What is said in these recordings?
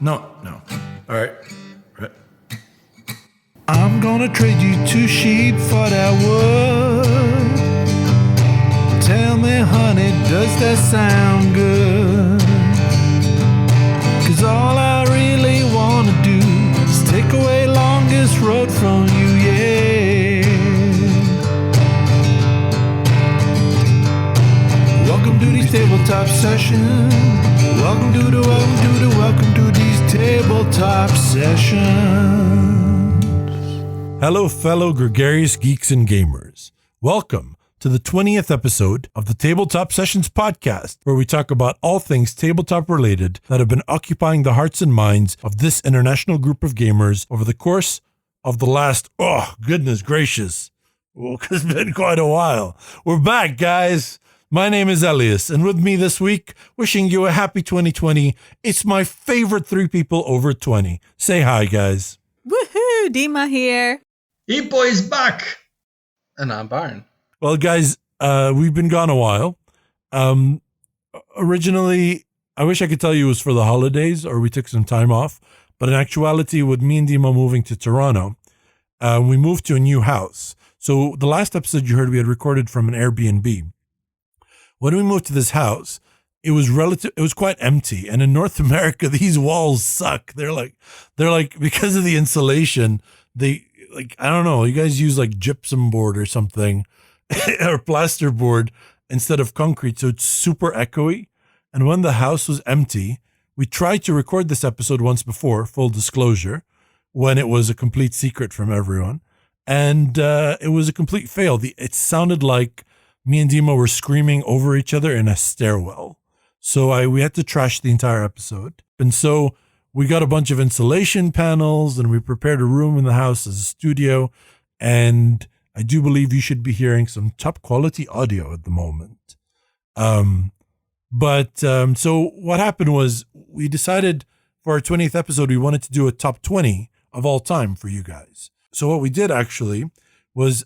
No. All right. I'm gonna trade you 2 sheep for that wood. Tell me, honey, does that sound good? 'Cause all I really wanna do is take away longest road from you, yeah. Welcome to these tabletop sessions. Welcome to these tabletop sessions. Hello, fellow gregarious geeks and gamers. Welcome to the 20th episode of the Tabletop Sessions podcast, where we talk about all things tabletop related that have been occupying the hearts and minds of this international group of gamers over the course of the last, goodness gracious, it's been quite a while. We're back, guys. My name is Elias, and with me this week, wishing you a happy 2020, it's my favorite 3 people over 20. Say hi, guys. Woohoo! Dima here. Hippo is back! And I'm Byron. Well, guys, we've been gone a while. Originally, I wish I could tell you it was for the holidays or we took some time off, but in actuality, with me and Dima moving to Toronto, we moved to a new house. So the last episode you heard, we had recorded from an Airbnb. When we moved to this house, it was quite empty. And in North America, these walls suck. They're like because of the insulation, I don't know, you guys use like gypsum board or something or plasterboard instead of concrete. So it's super echoey. And when the house was empty, we tried to record this episode once before, full disclosure, when it was a complete secret from everyone. And it was a complete fail. It sounded like me and Dima were screaming over each other in a stairwell. So we had to trash the entire episode. And so we got a bunch of insulation panels and we prepared a room in the house as a studio. And I do believe you should be hearing some top quality audio at the moment. So what happened was we decided for our 20th episode, we wanted to do a top 20 of all time for you guys. So what we did actually was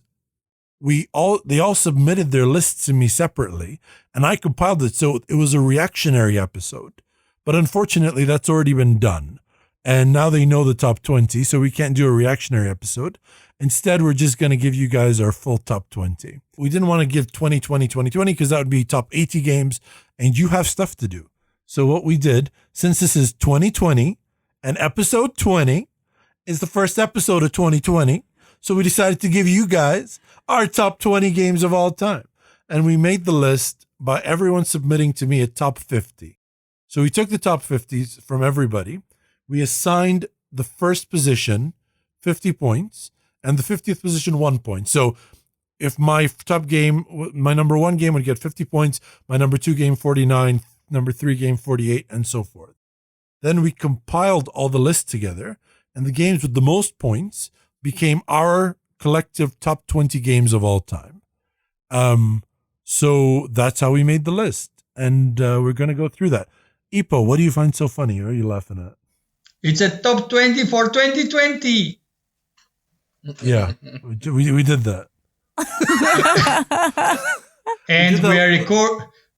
they all submitted their lists to me separately and I compiled it. So it was a reactionary episode, but unfortunately that's already been done. And now they know the top 20. So we can't do a reactionary episode. Instead, we're just going to give you guys our full top 20. We didn't want to give 2020 because that would be top 80 games and you have stuff to do. So what we did, since this is 2020 and episode 20 is the first episode of 2020. So we decided to give you guys our top 20 games of all time. And we made the list by everyone submitting to me a top 50. So we took the top 50s from everybody. We assigned the first position 50 points and the 50th position 1 point. So if my number 1 game would get 50 points, my number 2 game 49, number 3 game 48, and so forth. Then we compiled all the lists together and the games with the most points became our collective top 20 games of all time. So that's how we made the list. And we're going to go through that. Ipo, what do you find so funny? What are you laughing at? It's a top 20 for 2020. Yeah, we did that. And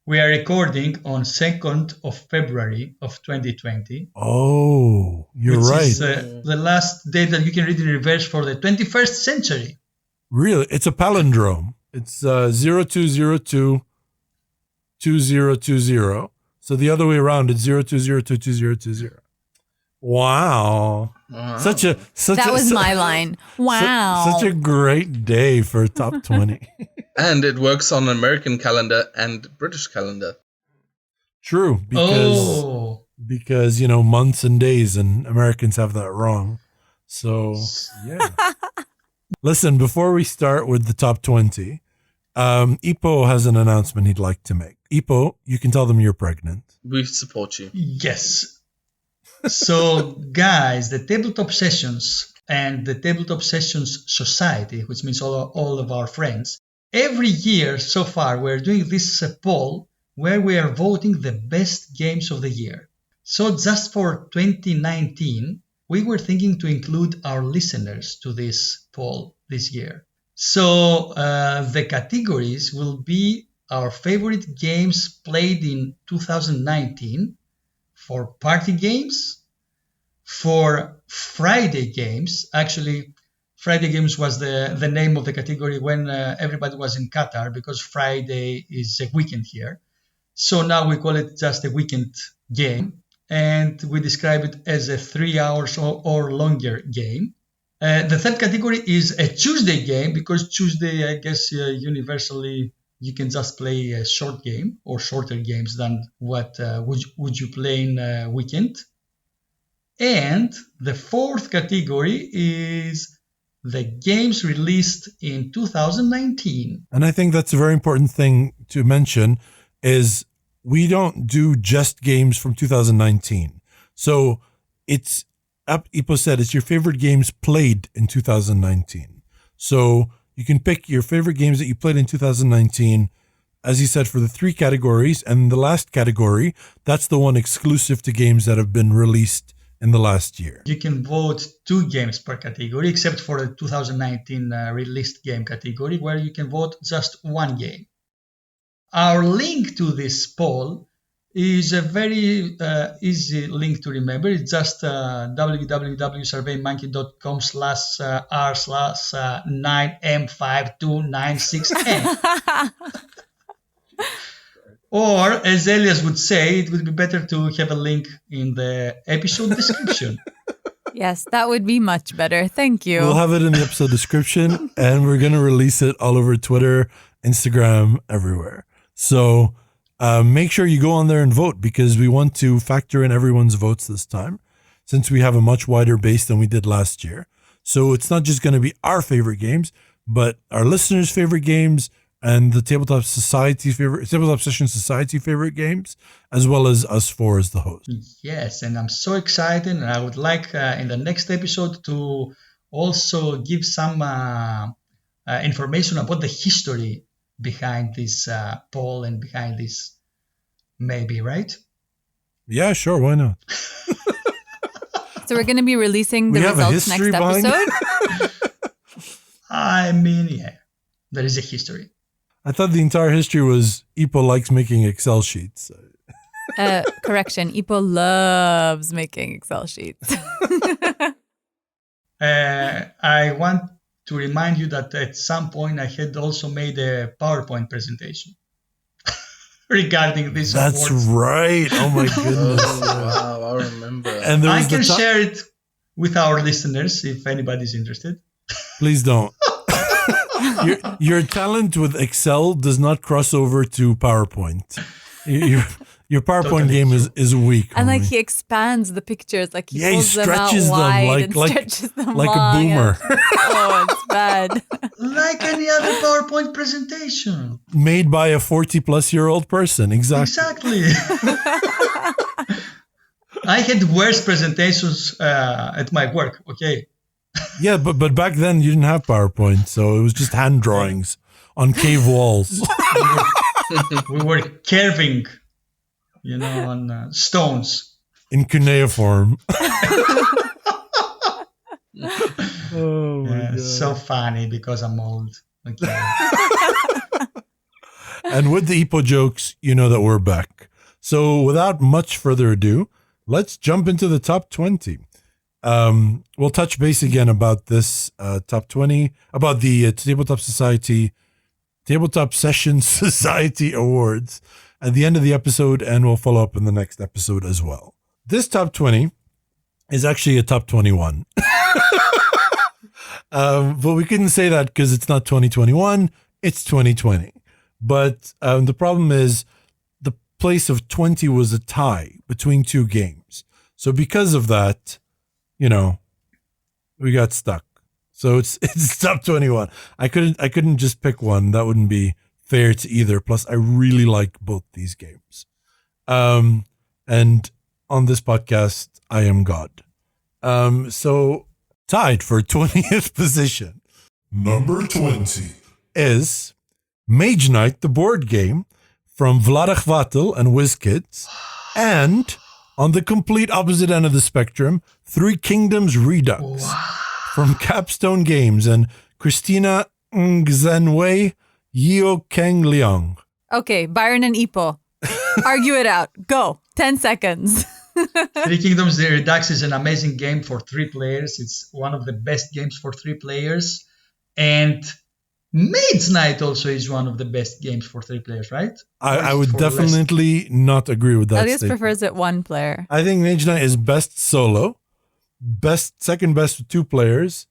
we are recording on 2nd of February of 2020. Oh, you're which right. Is the last day that you can read in reverse for the 21st century. Really? It's a palindrome. It's 0202 2020. So the other way around, it's 0202 2020. Wow. That was my line. Wow. Such a great day for top 20. And it works on American calendar and British calendar. True, because months and days, and Americans have that wrong. So, yeah. Listen, before we start with the top 20, Ipo has an announcement he'd like to make. Ipo, you can tell them you're pregnant. We support you. Yes. So, guys, the Tabletop Sessions and the Tabletop Sessions Society, which means all of our friends, every year so far, we're doing this poll where we are voting the best games of the year. So just for 2019, we were thinking to include our listeners to this poll this year. So the categories will be our favorite games played in 2019 for party games, For Friday games, actually, Friday games was the name of the category when everybody was in Qatar, because Friday is a weekend here. So now we call it just a weekend game, and we describe it as a 3 hours or longer game. The third category is a Tuesday game, because Tuesday, I guess, universally you can just play a short game or shorter games than what would you play in a weekend. And the fourth category is the games released in 2019. And I think that's a very important thing to mention is we don't do just games from 2019. So it's, Ipo said, it's your favorite games played in 2019. So you can pick your favorite games that you played in 2019, as he said, for the 3 categories. And the last category, that's the one exclusive to games that have been released in the last year. You can vote 2 games per category, except for the 2019 released game category, where you can vote just 1 game. Our link to this poll is a very easy link to remember. It's just www.surveymonkey.com/r/9m5296n. Or, as Elias would say, it would be better to have a link in the episode description. Yes, that would be much better. Thank you. We'll have it in the episode description, and we're going to release it all over Twitter, Instagram, everywhere. So make sure you go on there and vote, because we want to factor in everyone's votes this time, since we have a much wider base than we did last year. So it's not just going to be our favorite games, but our listeners' favorite games, and the Tabletop Session Society favorite games, as well as us 4 as the host. Yes, and I'm so excited, and I would like in the next episode to also give some information about the history behind this poll and behind this, maybe, right? Yeah, sure, why not? So we're going to be releasing the results next episode? I mean, yeah, there is a history. I thought the entire history was Ipo likes making Excel sheets. Correction, Ipo loves making Excel sheets. I want to remind you that at some point I had also made a PowerPoint presentation regarding this. That's awards. Right. Oh my goodness. Wow, I remember. And I can share it with our listeners if anybody's interested. Please don't. Your talent with Excel does not cross over to PowerPoint. Your PowerPoint game is weak. And like he expands the pictures, like he pulls them out wide and stretches them like a boomer. Oh, it's bad. Like any other PowerPoint presentation. Made by a 40-plus-year-old person. Exactly. I had worse presentations at my work, okay? Yeah, but back then you didn't have PowerPoint, so it was just hand drawings on cave walls. We were carving, on stones. In cuneiform. Oh my God. So funny because I'm old. Okay. And with the Ipo jokes, you know that we're back. So without much further ado, let's jump into the top 20. We'll touch base again about this top 20, about the Tabletop Session Society Awards at the end of the episode, and we'll follow up in the next episode as well. This top 20 is actually a top 21. But we couldn't say that because it's not 2021, it's 2020. But the problem is the place of 20 was a tie between 2 games. So because of that, we got stuck. So it's top 21. I couldn't just pick one. That wouldn't be fair to either. Plus, I really like both these games. And on this podcast, I am God. So tied for 20th position. Number 20 is Mage Knight, the board game from Vladach Vatel and WizKids, and on the complete opposite end of the spectrum, Three Kingdoms Redux from Capstone Games and Christina Ngzenwei Yeo Keng Liang. Okay, Byron and Ipo, argue it out. Go. 10 seconds. Three Kingdoms Redux is an amazing game for 3 players. It's one of the best games for 3 players. And Maid's Night also is one of the best games for 3 players, right? I would definitely not agree with that Elias statement. prefers it 1 player. I think Mage Knight is best solo, second best with 2 players,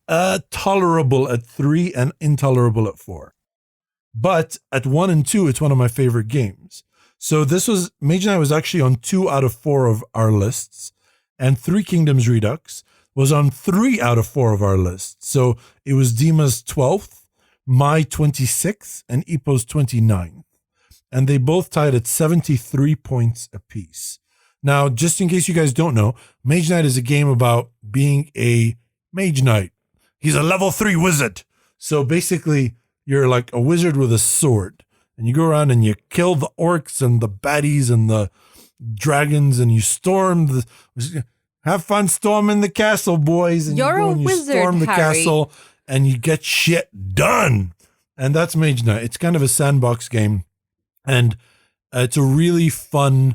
tolerable at 3 and intolerable at 4. But at 1 and 2, it's one of my favorite games. So Mage Knight was actually on 2 out of 4 of our lists, and Three Kingdoms Redux was on 3 out of 4 of our lists. So it was Dima's 12th, my 26th, and Ipo's 29th. And they both tied at 73 points apiece. Now, just in case you guys don't know, Mage Knight is a game about being a Mage Knight. He's a level 3 wizard. So basically, you're like a wizard with a sword. And you go around and you kill the orcs and the baddies and the dragons and you storm have fun storming the castle, boys. And You're a wizard, storm the Harry. castle and you get shit done. And that's Mage Knight. It's kind of a sandbox game. And it's a really fun,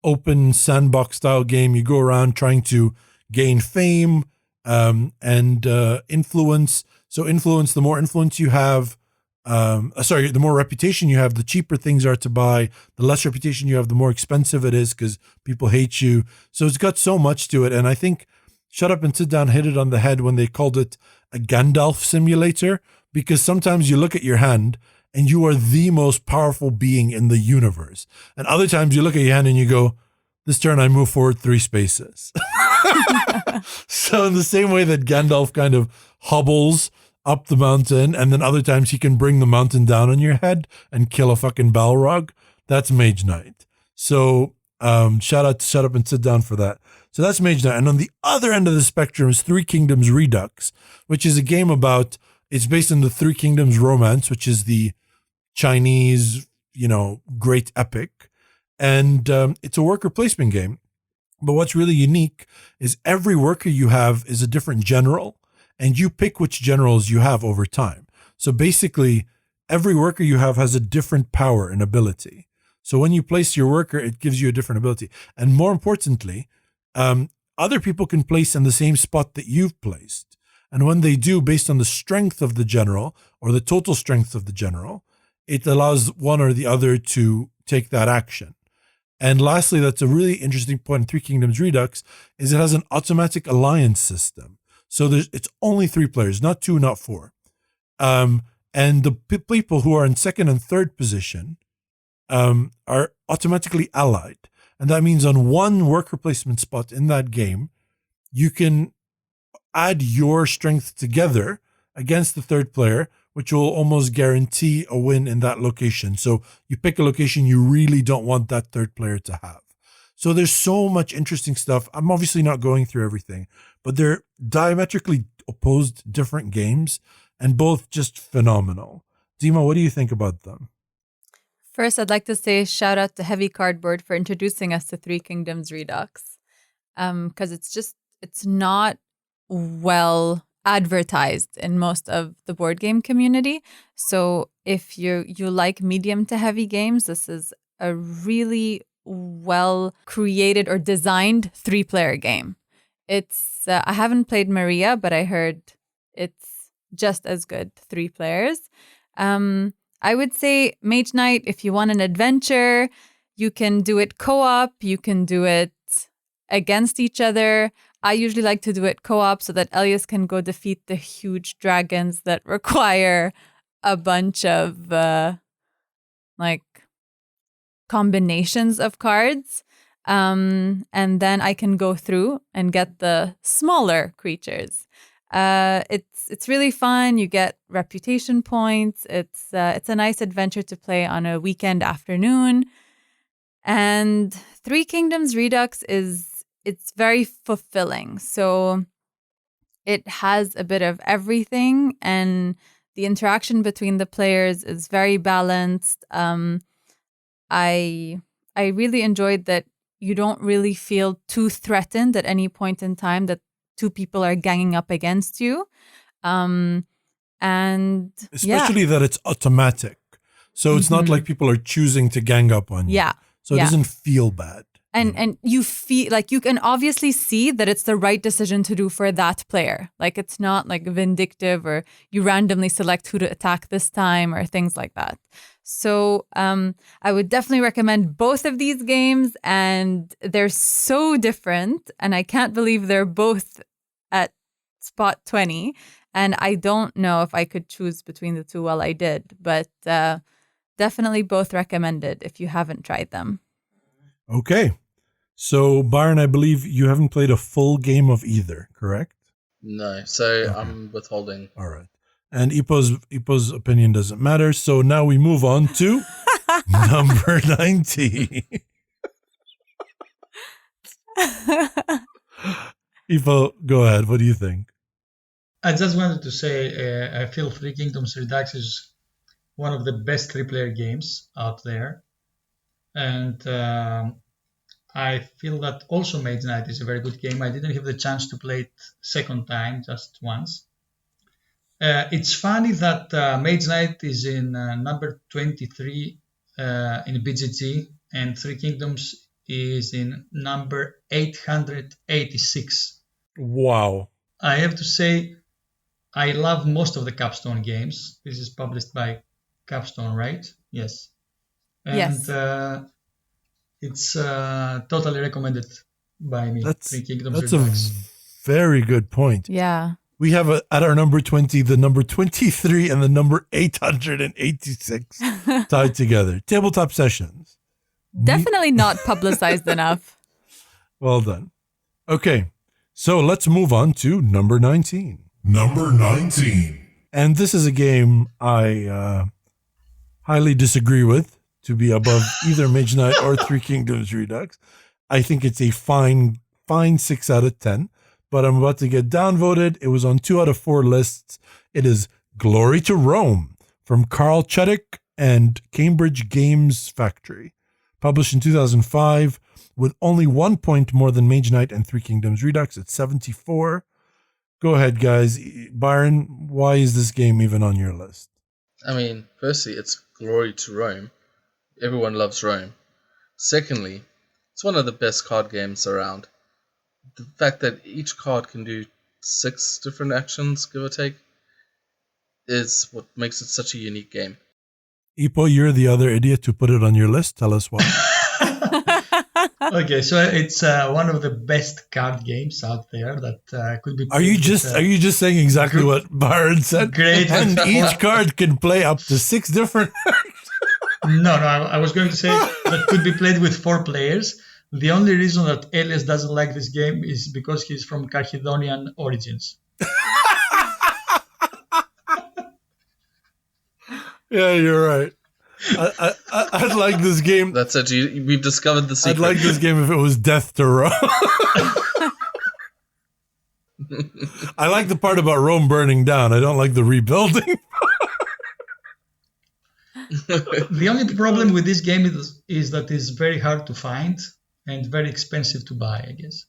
open sandbox style game. You go around trying to gain fame and influence. So the more influence you have, the more reputation you have, the cheaper things are to buy. The less reputation you have, the more expensive it is because people hate you. So it's got so much to it. And I think Shut Up and Sit Down hit it on the head when they called it a Gandalf simulator, because sometimes you look at your hand and you are the most powerful being in the universe. And other times you look at your hand and you go, this turn I move forward 3 spaces. So in the same way that Gandalf kind of hobbles up the mountain, and then other times he can bring the mountain down on your head and kill a fucking Balrog, that's Mage Knight. So shout out to Shut Up and Sit Down for that. So that's Mage Knight. And on the other end of the spectrum is Three Kingdoms Redux, which is a game it's based on the Three Kingdoms romance, which is the Chinese, great epic. And it's a worker placement game. But what's really unique is every worker you have is a different general, and you pick which generals you have over time. So basically, every worker you have has a different power and ability. So when you place your worker, it gives you a different ability. And more importantly, other people can place in the same spot that you've placed. And when they do, based on the strength of the general or the total strength of the general, it allows one or the other to take that action. And lastly, that's a really interesting point in Three Kingdoms Redux, is it has an automatic alliance system. So it's only 3 players, not 2, not 4. And the people who are in second and third position are automatically allied. And that means on one worker placement spot in that game, you can add your strength together against the third player, which will almost guarantee a win in that location. So you pick a location you really don't want that third player to have. So there's so much interesting stuff. I'm obviously not going through everything, but they're diametrically opposed different games and both just phenomenal. Dima, what do you think about them? First, I'd like to say shout out to Heavy Cardboard for introducing us to Three Kingdoms Redux. Because it's not well advertised in most of the board game community. So if you like medium to heavy games, this is a really well created or designed 3-player game. It's I haven't played Maria, but I heard it's just as good 3 players. I would say Mage Knight, if you want an adventure, you can do it co-op, you can do it against each other. I usually like to do it co-op so that Elias can go defeat the huge dragons that require a bunch of combinations of cards. And then I can go through and get the smaller creatures. It's really fun. You get reputation points. It's a nice adventure to play on a weekend afternoon. And Three Kingdoms Redux it's very fulfilling. So it has a bit of everything, and the interaction between the players is very balanced. I really enjoyed that you don't really feel too threatened at any point in time that 2 people are ganging up against you. And especially that it's automatic. So it's not like people are choosing to gang up on you. Yeah. So it doesn't feel bad. And you feel like you can obviously see that it's the right decision to do for that player. Like it's not like vindictive or you randomly select who to attack this time or things like that. So I would definitely recommend both of these games, and they're so different. And I can't believe they're both at spot 20. And I don't know if I could choose between the two. Well, I did, but definitely both recommended if you haven't tried them. Okay. So, Byron, I believe you haven't played a full game of either, correct? No, so I'm withholding. All right. And Ipo's opinion doesn't matter. So now we move on to number 90. Ipo, go ahead. What do you think? I just wanted to say I feel Three Kingdoms Redux is one of the best 3-player games out there. And I feel that also Mage Knight is a very good game. I didn't have the chance to play it second time, just once. It's funny that Mage Knight is in number 23 in BGG, and Three Kingdoms is in number 886. Wow. I have to say, I love most of the Capstone games. This is published by Capstone, right? Yes. And Yes. It's totally recommended by me. Three Kingdoms That's a Redux. very good point. Yeah. We have at our number 20, the number 23 and the number 886 tied together. Tabletop sessions. Definitely not publicized enough. Well done. Okay, so let's move on to number 19. Number 19. And this is a game I highly disagree with to be above either Mage Knight or Three Kingdoms Redux. I think it's a fine 6 out of 10. But I'm about to get downvoted. It was on 2 out of 4 lists. It is Glory to Rome from Carl Chuddick and Cambridge Games Factory. Published in 2005 with only 1 point more than Mage Knight and Three Kingdoms Redux at 74. Go ahead, guys. Byron, why is this game even on your list? I mean, firstly, it's Glory to Rome. Everyone loves Rome. Secondly, it's one of the best card games around. The fact that each card can do 6 different actions, give or take, is what makes it such a unique game. Ipo, you're the other idiot to put it on your list. Tell us why. Okay, so it's one of the best card games out there that could be. Are you just saying exactly what Byron said? Great. And each card can play up to 6 different. No, I was going to say that could be played with 4 players. The only reason that Elias doesn't like this game is because he's from Carchedonian origins. Yeah, you're right. I'd like this game. That's it. We've discovered the secret. I'd like this game if it was Death to Rome. I like the part about Rome burning down. I don't like the rebuilding. The only problem with this game is that it's very hard to find and very expensive to buy, I guess.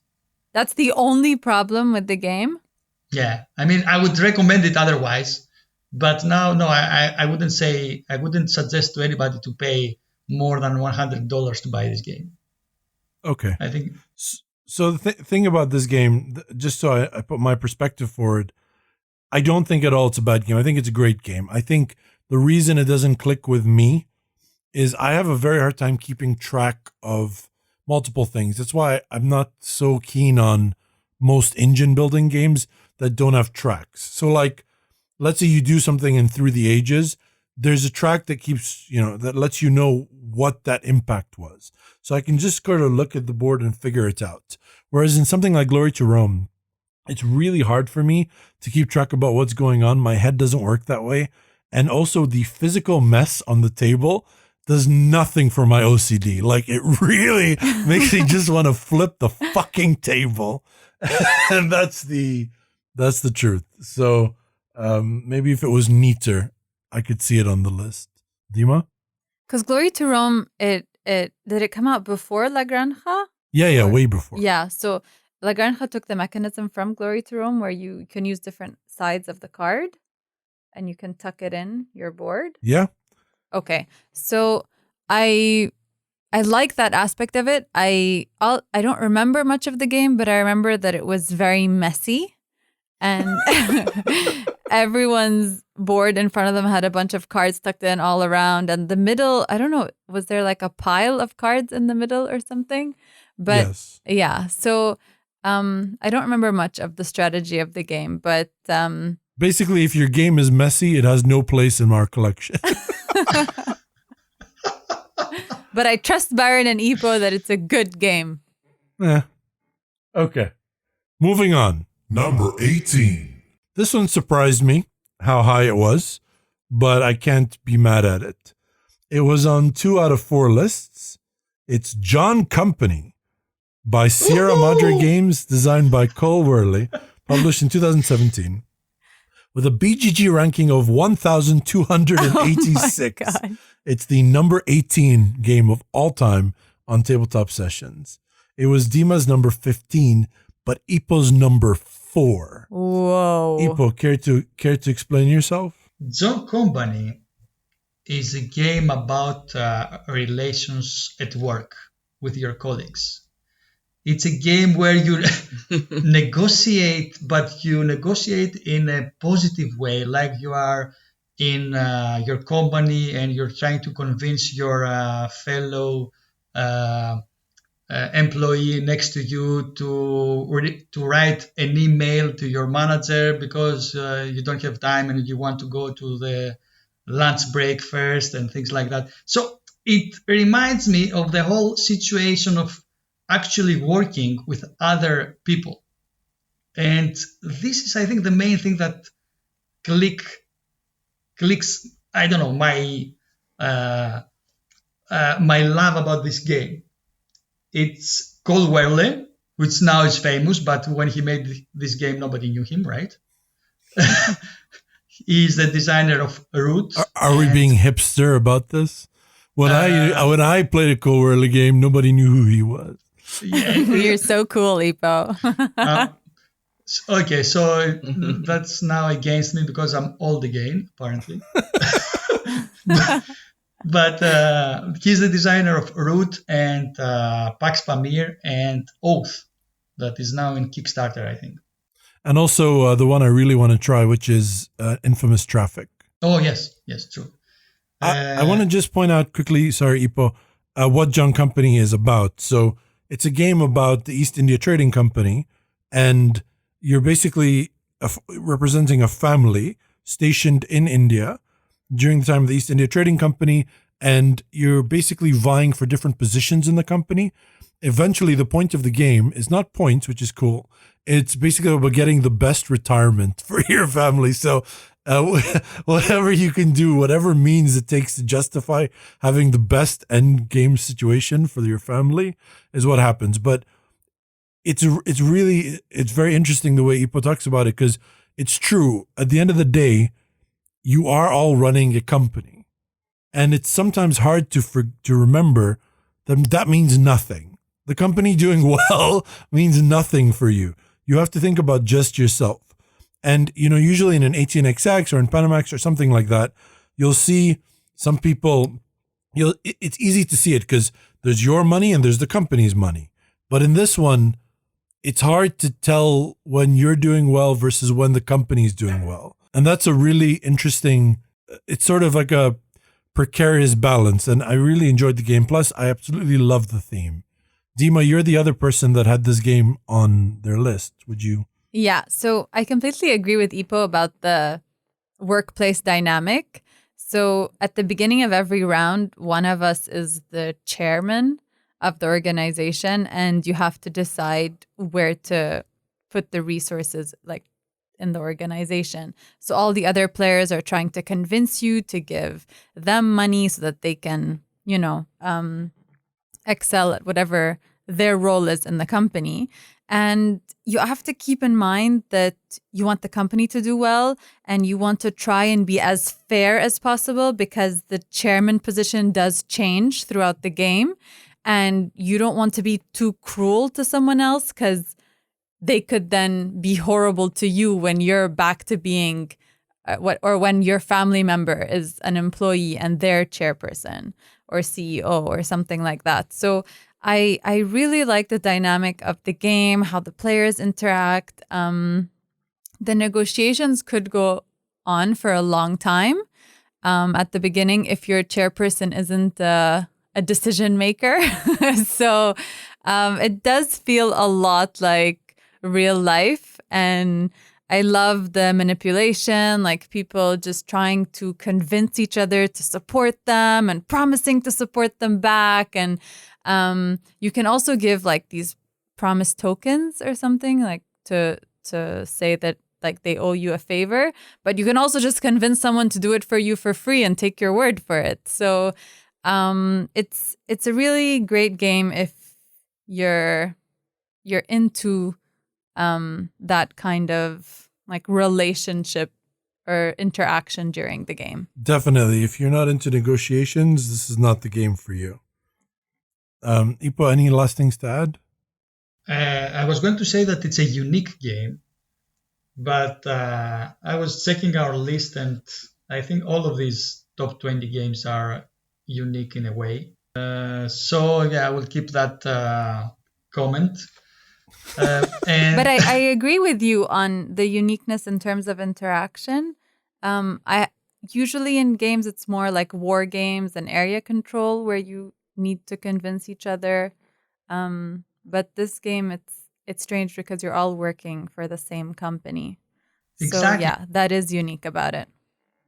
That's the only problem with the game? Yeah, I mean, I would recommend it otherwise, but no, I wouldn't suggest to anybody to pay more than $100 to buy this game. Okay. I think. So the thing about this game, just so I put my perspective forward, I don't think at all it's a bad game. I think it's a great game. I think the reason it doesn't click with me is I have a very hard time keeping track of multiple things. That's why I'm not so keen on most engine building games that don't have tracks. So like, let's say you do something in Through the Ages, there's a track that keeps, that lets you know what that impact was. So I can just sort of look at the board and figure it out. Whereas in something like Glory to Rome, it's really hard for me to keep track about what's going on. My head doesn't work that way. And also the physical mess on the table does nothing for my OCD. Like it really makes me just want to flip the fucking table. And that's the truth. So maybe if it was neater, I could see it on the list. Dima? Because Glory to Rome, did it come out before La Granja? Yeah, way before. Yeah, so La Granja took the mechanism from Glory to Rome where you can use different sides of the card and you can tuck it in your board. Yeah. Okay, so I I like that aspect of it. I don't remember much of the game, but I remember that it was very messy, and everyone's board in front of them had a bunch of cards tucked in all around, and the middle, I don't know, was there like a pile of cards in the middle or something? But Yes. yeah, so I don't remember much of the strategy of the game, but Basically, if your game is messy, it has no place in our collection. but I trust Byron and Ipo that it's a good game. Yeah. Okay. Moving on. Number 18. This one surprised me how high it was, but I can't be mad at it. It was on 2 out of 4 lists. It's John Company by Sierra Madre Games, designed by Cole Worley, published in 2017, with a BGG ranking of 1,286. Oh my God. It's the number 18 game of all time on Tabletop Sessions. It was Dima's number 15, but Ipo's number 4. Whoa. Ipo, care to explain yourself? John Company is a game about relations at work with your colleagues. It's a game where you negotiate, but you negotiate in a positive way, like you are in your company and you're trying to convince your fellow employee next to you to write an email to your manager because you don't have time and you want to go to the lunch break first and things like that. So it reminds me of the whole situation of actually working with other people. And this is, I think, the main thing that clicks, I don't know, my love about this game. It's Cole Wehrle, which now is famous, but when he made this game, nobody knew him, right? He's the designer of Root. Are we being hipster about this? When I played a Cole Worley game, nobody knew who he was. Yeah. You're so cool, Ipo. Okay, so that's now against me because I'm old again, apparently. But he's the designer of Root and Pax Pamir and Oath, that is now in Kickstarter, I think. And also the one I really want to try, which is Infamous Traffic. Oh, yes, true. I want to just point out quickly, sorry, Ipo, what John Company is about. So it's a game about the East India Trading Company, and you're basically representing a family stationed in India during the time of the East India Trading Company, and you're basically vying for different positions in the company. Eventually, the point of the game is not points, which is cool. It's basically about getting the best retirement for your family. So whatever you can do, whatever means it takes to justify having the best end game situation for your family is what happens. But it's very interesting the way Ipo talks about it, because it's true. At the end of the day, you are all running a company, and it's sometimes hard to remember that means nothing. The company doing well means nothing for you. You have to think about just yourself. And, usually in an 18xx or in Panamax or something like that, you'll see some people, it's easy to see it because there's your money and there's the company's money. But in this one, it's hard to tell when you're doing well versus when the company's doing well. And that's a really interesting, it's sort of like a precarious balance. And I really enjoyed the game. Plus, I absolutely love the theme. Dima, you're the other person that had this game on their list. Would you? Yeah, so I completely agree with Ipo about the workplace dynamic. So at the beginning of every round, one of us is the chairman of the organization, and you have to decide where to put the resources in the organization. So all the other players are trying to convince you to give them money so that they can, excel at whatever their role is in the company. And you have to keep in mind that you want the company to do well, and you want to try and be as fair as possible, because the chairman position does change throughout the game. And you don't want to be too cruel to someone else, because they could then be horrible to you when you're back to being when your family member is an employee and their chairperson or CEO or something like that. So I really like the dynamic of the game, how the players interact. The negotiations could go on for a long time. At the beginning, if your chairperson isn't a decision maker. So it does feel a lot like real life. And I love the manipulation, like people just trying to convince each other to support them and promising to support them back. And you can also give like these promise tokens or something, like to say that like they owe you a favor, but you can also just convince someone to do it for you for free and take your word for it. So it's a really great game if you're into that kind of like relationship or interaction during the game. Definitely. If you're not into negotiations, this is not the game for you. Ipo, any last things to add? I was going to say that it's a unique game, but I was checking our list, and I think all of these top 20 games are unique in a way. So yeah, I will keep that comment. But I agree with you on the uniqueness in terms of interaction. I usually in games it's more like war games and area control where you need to convince each other. But this game it's strange because you're all working for the same company. Exactly. So yeah, that is unique about it.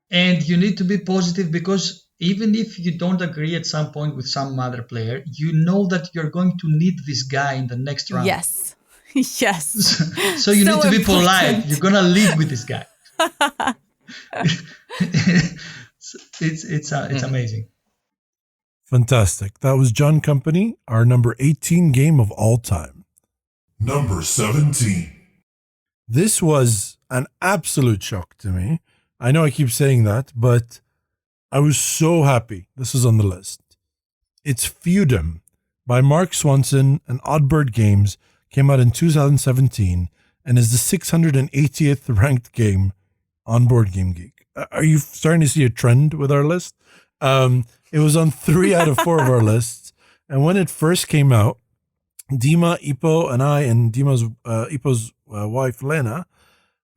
And you need to be positive because even if you don't agree at some point with some other player, you know that you're going to need this guy in the next round. Yes. Yes. So you need to be polite. You're going to live with this guy. It's amazing. Fantastic. That was John Company, our number 18 game of all time. Number 17. This was an absolute shock to me. I know I keep saying that, but I was so happy this was on the list. It's Feudum by Mark Swanson and Oddbird Games, came out in 2017 and is the 680th ranked game on Board Game Geek. Are you starting to see a trend with our list? It was on 3 out of 4 of our lists. And when it first came out, Dima, Ipo, and I, and Ipo's wife, Lena,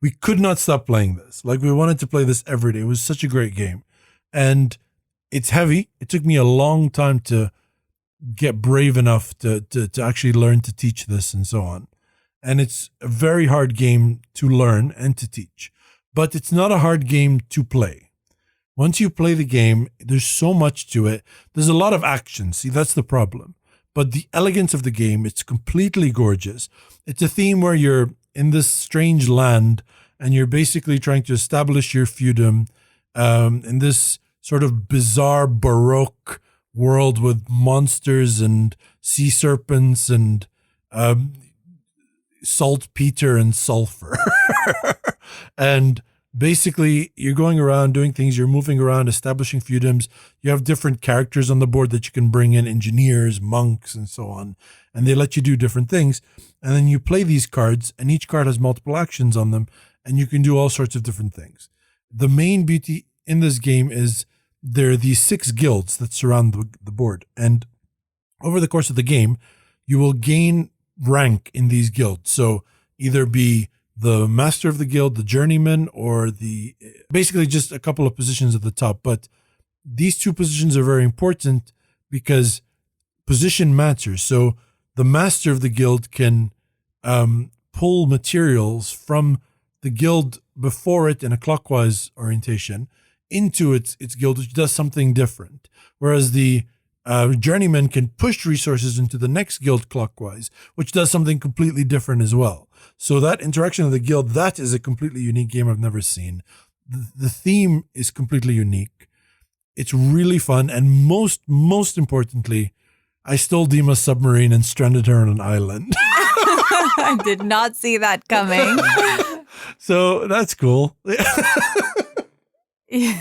we could not stop playing this. Like, we wanted to play this every day. It was such a great game. And it's heavy. It took me a long time to get brave enough to actually learn to teach this and so on. And it's a very hard game to learn and to teach. But it's not a hard game to play. Once you play the game, there's so much to it. There's a lot of action. See, that's the problem. But the elegance of the game, it's completely gorgeous. It's a theme where you're in this strange land and you're basically trying to establish your feudum in this sort of bizarre Baroque world with monsters and sea serpents and saltpeter and sulfur. And basically, you're going around doing things, you're moving around, establishing feudums. You have different characters on the board that you can bring in, engineers, monks, and so on. And they let you do different things. And then you play these cards, and each card has multiple actions on them, and you can do all sorts of different things. The main beauty in this game is there are these 6 guilds that surround the board. And over the course of the game, you will gain rank in these guilds. So either be the master of the guild, the journeyman, or basically just a couple of positions at the top. But these 2 positions are very important because position matters. So the master of the guild can pull materials from the guild before it in a clockwise orientation into its guild, which does something different. Whereas the journeyman can push resources into the next guild clockwise, which does something completely different as well. So that interaction of the guild, that is a completely unique game I've never seen. The theme is completely unique. It's really fun. And most importantly, I stole Dima's submarine and stranded her on an island. I did not see that coming. So that's cool. You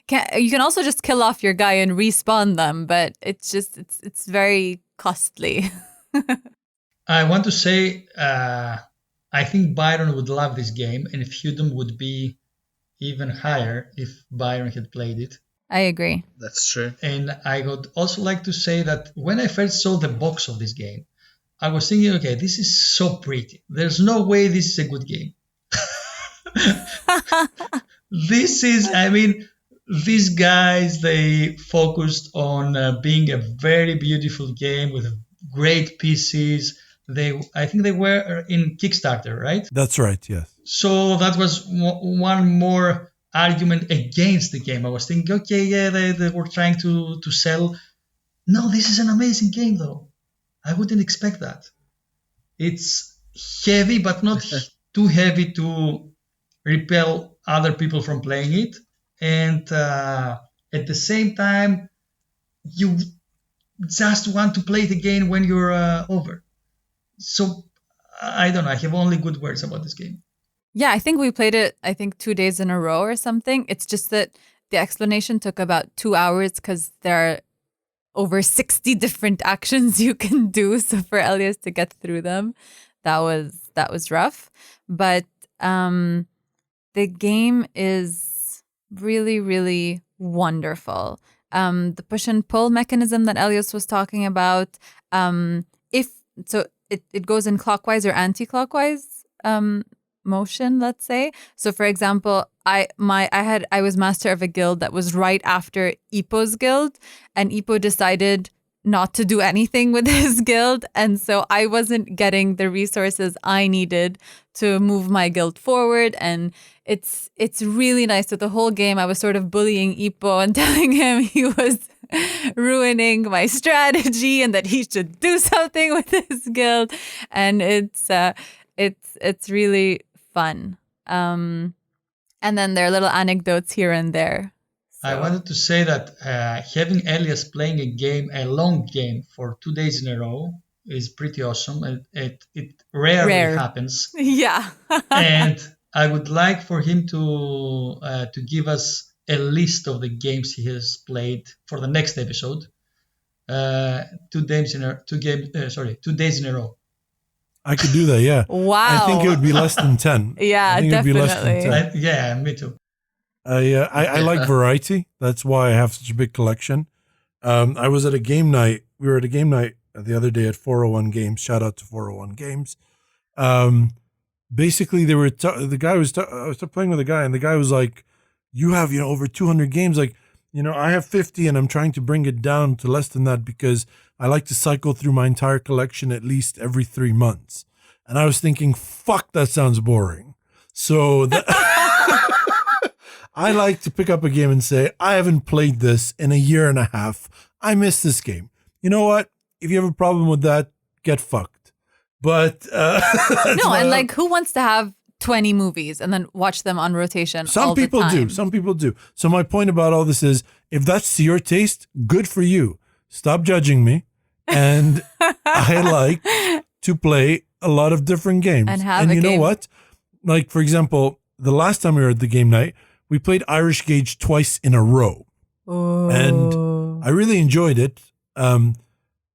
can also just kill off your guy and respawn them, but it's very costly. I want to say, I think Byron would love this game, and Feudum would be even higher if Byron had played it. I agree. That's true. And I would also like to say that when I first saw the box of this game, I was thinking, okay, this is so pretty. There's no way this is a good game. These guys, they focused on being a very beautiful game with great pieces. I think they were in Kickstarter, right? That's right, yes. So that was one more argument against the game. I was thinking, okay, yeah, they were trying to sell. No, this is an amazing game, though. I wouldn't expect that. It's heavy, but not too heavy to repel other people from playing it. And at the same time, you just want to play it again when you're over. So I don't know. I have only good words about this game. Yeah, I think we played it, 2 days in a row or something. It's just that the explanation took about 2 hours because there are over 60 different actions you can do. So for Elias to get through them, that was rough. But the game is really, really wonderful. The push and pull mechanism that Elias was talking about, it goes in clockwise or anti-clockwise motion, let's say. So for example, I was master of a guild that was right after Ipo's guild, and Ipo decided not to do anything with his guild, and so I wasn't getting the resources I needed to move my guild forward. And it's really nice. So the whole game I was sort of bullying Ipo and telling him he was ruining my strategy and that he should do something with his guild, and it's really fun. And then there are little anecdotes here and there. So. I wanted to say that having Elias playing a long game for 2 days in a row is pretty awesome. It rarely happens. Yeah. And I would like for him to give us a list of the games he has played for the next episode. 2 days in a row. I could do that, yeah. Wow. I think it would be less than 10. Yeah, I think definitely. It would be less than 10. Yeah, me too. I like variety. That's why I have such a big collection. I was at a game night. We were at a game night the other day at 401 Games. Shout out to 401 Games. Basically, they were I was playing with a guy, and the guy was like, "You have over 200 games. Like, I have 50, and I'm trying to bring it down to less than that because I like to cycle through my entire collection at least every 3 months." And I was thinking, "Fuck, that sounds boring." So I like to pick up a game and say, I haven't played this in a year and a half. I miss this game. You know what? If you have a problem with that, get fucked. But no, and like, who wants to have 20 movies and then watch them on rotation? Some people do. Some people do. So my point about all this is, if that's your taste, good for you. Stop judging me. And I like to play a lot of different games. And you know what? Like, for example, the last time we were at the game night, we played Irish Gauge twice in a row. Oh. And I really enjoyed it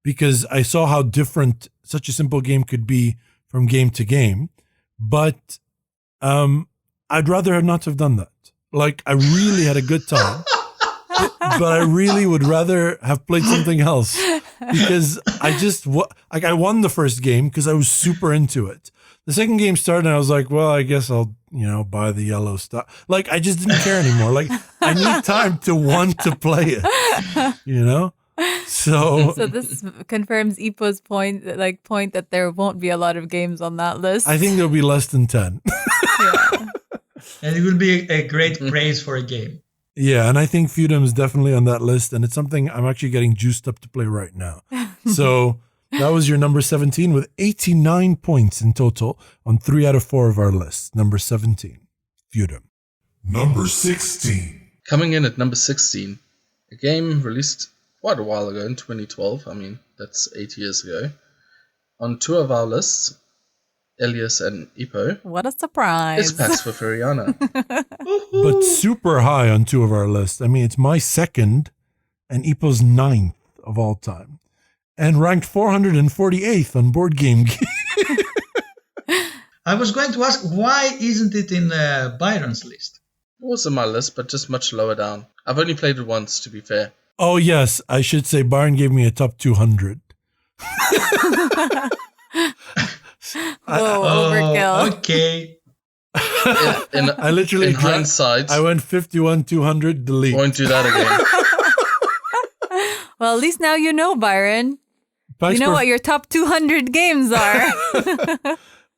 because I saw how different such a simple game could be from game to game. But I'd rather not have done that. Like, I really had a good time. But I really would rather have played something else because I won the first game because I was super into it. The second game started and I was like, well, I guess I'll, buy the yellow stuff. Like, I just didn't care anymore. Like, I need time to want to play it, So this confirms Ipo's point that there won't be a lot of games on that list. I think there'll be less than 10. Yeah. And it will be a great praise for a game. Yeah, and I think Feudum is definitely on that list, and it's something I'm actually getting juiced up to play right now. So that was your number 17 with 89 points in total on 3 out of 4 of our lists. Number 17, Feudum. Number 16. Coming in at number 16, a game released quite a while ago in 2012. I mean, that's 8 years ago. On 2 of our lists, Elias and Ipo. What a surprise. It's Pax for Feriana. But super high on 2 of our lists. I mean, it's my second and Ipo's 9th of all time. And ranked 448th on Board Game Geek. I was going to ask, why isn't it in Byron's list? was in my list, but just much lower down. I've only played it once, to be fair. Oh, yes. I should say Byron gave me a top 200. Whoa, Oh, overkill. okay. I literally in hindsight, I went 51, 200, delete. won't do that again. Well, at least now you know, Byron. Pax You know what your top 200 games are.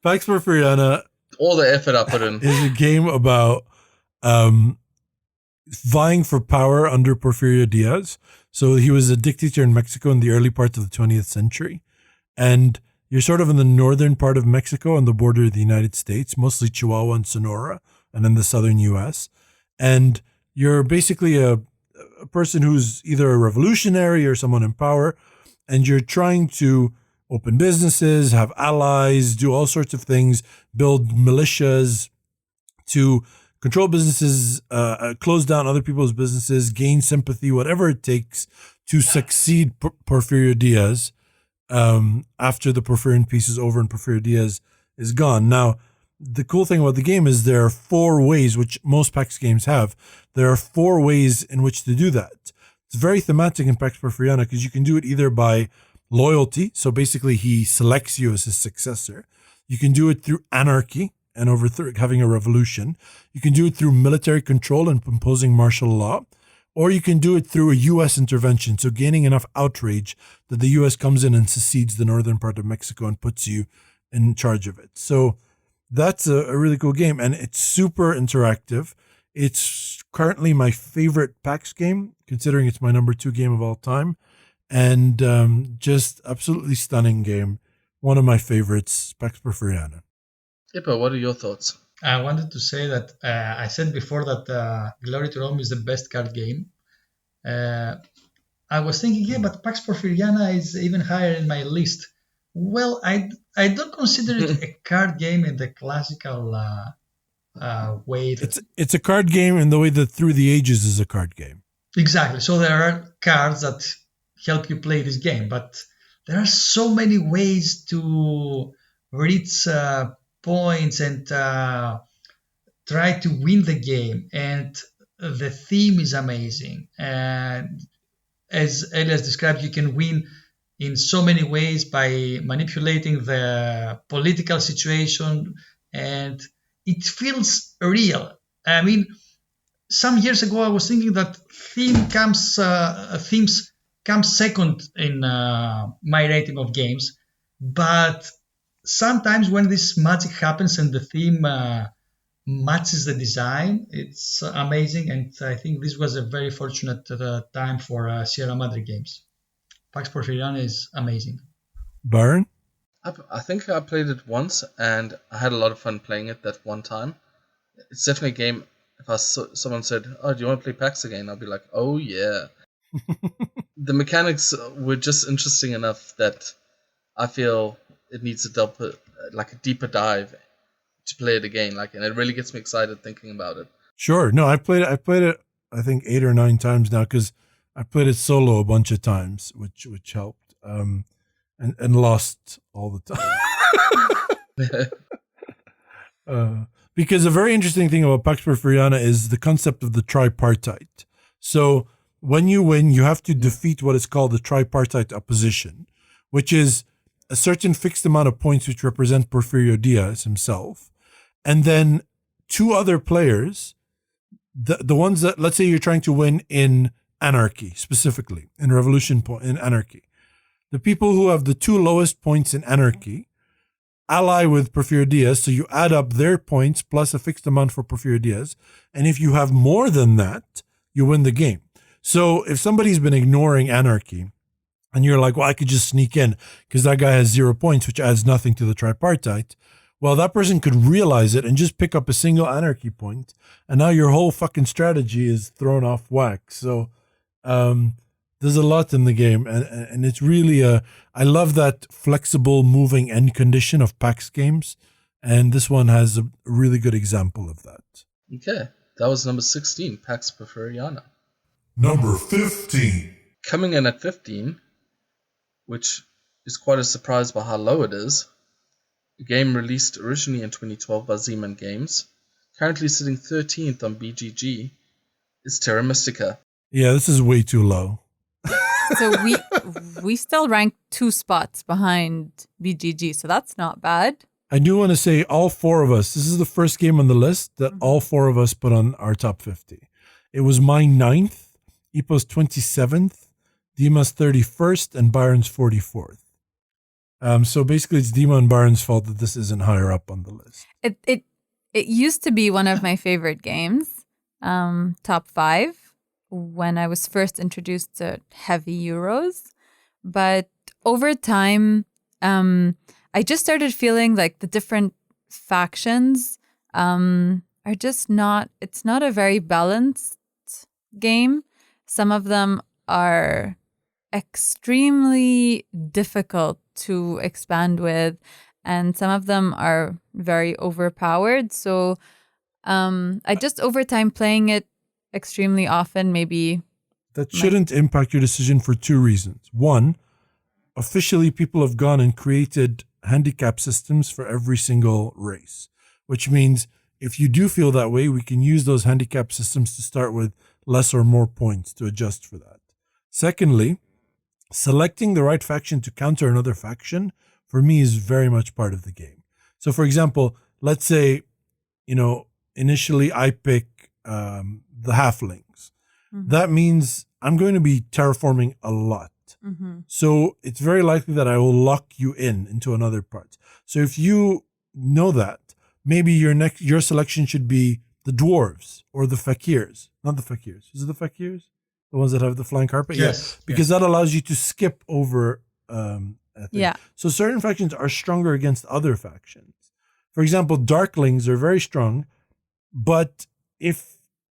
Pax Porfiriana All the effort I put in. is a game about vying for power under Porfirio Diaz. So he was a dictator in Mexico in the early parts of the 20th century. And you're sort of in the northern part of Mexico on the border of the United States, mostly Chihuahua and Sonora, and in the southern U.S. And you're basically a person who's either a revolutionary or someone in power, and you're trying to open businesses, have allies, do all sorts of things, build militias to control businesses, close down other people's businesses, gain sympathy, whatever it takes to succeed Porfirio Diaz after the Porfirian peace is over and Porfirio Diaz is gone. Now, the cool thing about the game is there are 4 ways, which most PAX games have. There are 4 ways in which to do that. It's very thematic in Pax Porfiriana because you can do it either by loyalty. So basically he selects you as his successor. You can do it through anarchy and having a revolution. You can do it through military control and imposing martial law. Or you can do it through a U.S. intervention. So gaining enough outrage that the U.S. comes in and secedes the northern part of Mexico and puts you in charge of it. So that's a really cool game. And it's super interactive. It's currently my favorite PAX game, considering it's my number 2 game of all time. And just absolutely stunning game. One of my favorites, Pax Porfiriana. Ippo, what are your thoughts? I wanted to say that I said before that Glory to Rome is the best card game. I was thinking, yeah, but Pax Porfiriana is even higher in my list. Well, I don't consider it a card game in the classical way. It's a card game in the way that Through the Ages is a card game. Exactly. So there are cards that help you play this game, but there are so many ways to reach points and try to win the game. And the theme is amazing. And as Elias described, you can win in so many ways by manipulating the political situation, and it feels real. I mean, some years ago, I was thinking that themes come second in my rating of games, but sometimes when this magic happens and the theme matches the design, it's amazing. And I think this was a very fortunate time for Sierra Madre games. Pax Porfiriana is amazing. Byron? I think I played it once, and I had a lot of fun playing it that one time. It's definitely a game. If someone said, "Oh, do you want to play PAX again?" I'll be like, "Oh yeah." The mechanics were just interesting enough that I feel it needs a deeper dive to play it again. And it really gets me excited thinking about it. Sure. No, I've played it. I think 8 or 9 times now because I played it solo a bunch of times, which helped, and lost all the time. Because a very interesting thing about Pax Porfiriana is the concept of the tripartite. So when you win, you have to defeat what is called the tripartite opposition, which is a certain fixed amount of points which represent Porfirio Diaz himself, and then 2 other players, the ones that, let's say you're trying to win in anarchy, specifically in revolution in anarchy. The people who have the 2 lowest points in anarchy ally with Porfirio Diaz, so you add up their points plus a fixed amount for Porfirio Diaz, and if you have more than that, you win the game. So if somebody's been ignoring anarchy, and you're like, well, I could just sneak in because that guy has 0 points, which adds nothing to the tripartite. Well, that person could realize it and just pick up a single anarchy point, and now your whole fucking strategy is thrown off whack. So there's a lot in the game, and it's really I love that flexible moving end condition of PAX games, and this one has a really good example of that. Okay, that was number 16, Pax Porfiriana. Number 15. Coming in at 15, which is quite a surprise by how low it is, a game released originally in 2012 by Z-Man Games, currently sitting 13th on BGG, is Terra Mystica. Yeah, this is way too low. So we still rank 2 spots behind BGG, so that's not bad. I do want to say all 4 of us, this is the first game on the list that all 4 of us put on our top 50. It was my 9th, Ipo's 27th, Dima's 31st, and Byron's 44th. So basically it's Dima and Byron's fault that this isn't higher up on the list. It used to be one of my favorite games, top 5, when I was first introduced to heavy Euros. But over time, I just started feeling like the different factions are just not, it's not a very balanced game. Some of them are extremely difficult to expand with, and some of them are very overpowered. So I just, over time, playing it extremely often, maybe. That shouldn't impact your decision for 2 reasons. One, officially people have gone and created handicap systems for every single race, which means if you do feel that way, we can use those handicap systems to start with less or more points to adjust for that. Secondly, selecting the right faction to counter another faction, for me, is very much part of the game. So for example, let's say, initially I pick the halflings. Mm-hmm. That means I'm going to be terraforming a lot. Mm-hmm. So it's very likely that I will lock you into another part. So if you know that, maybe your selection should be the dwarves or the fakirs. Not the fakirs. Is it the fakirs? The ones that have the flying carpet? Yes. Because that allows you to skip over a thing. Yeah. So certain factions are stronger against other factions. For example, darklings are very strong, but if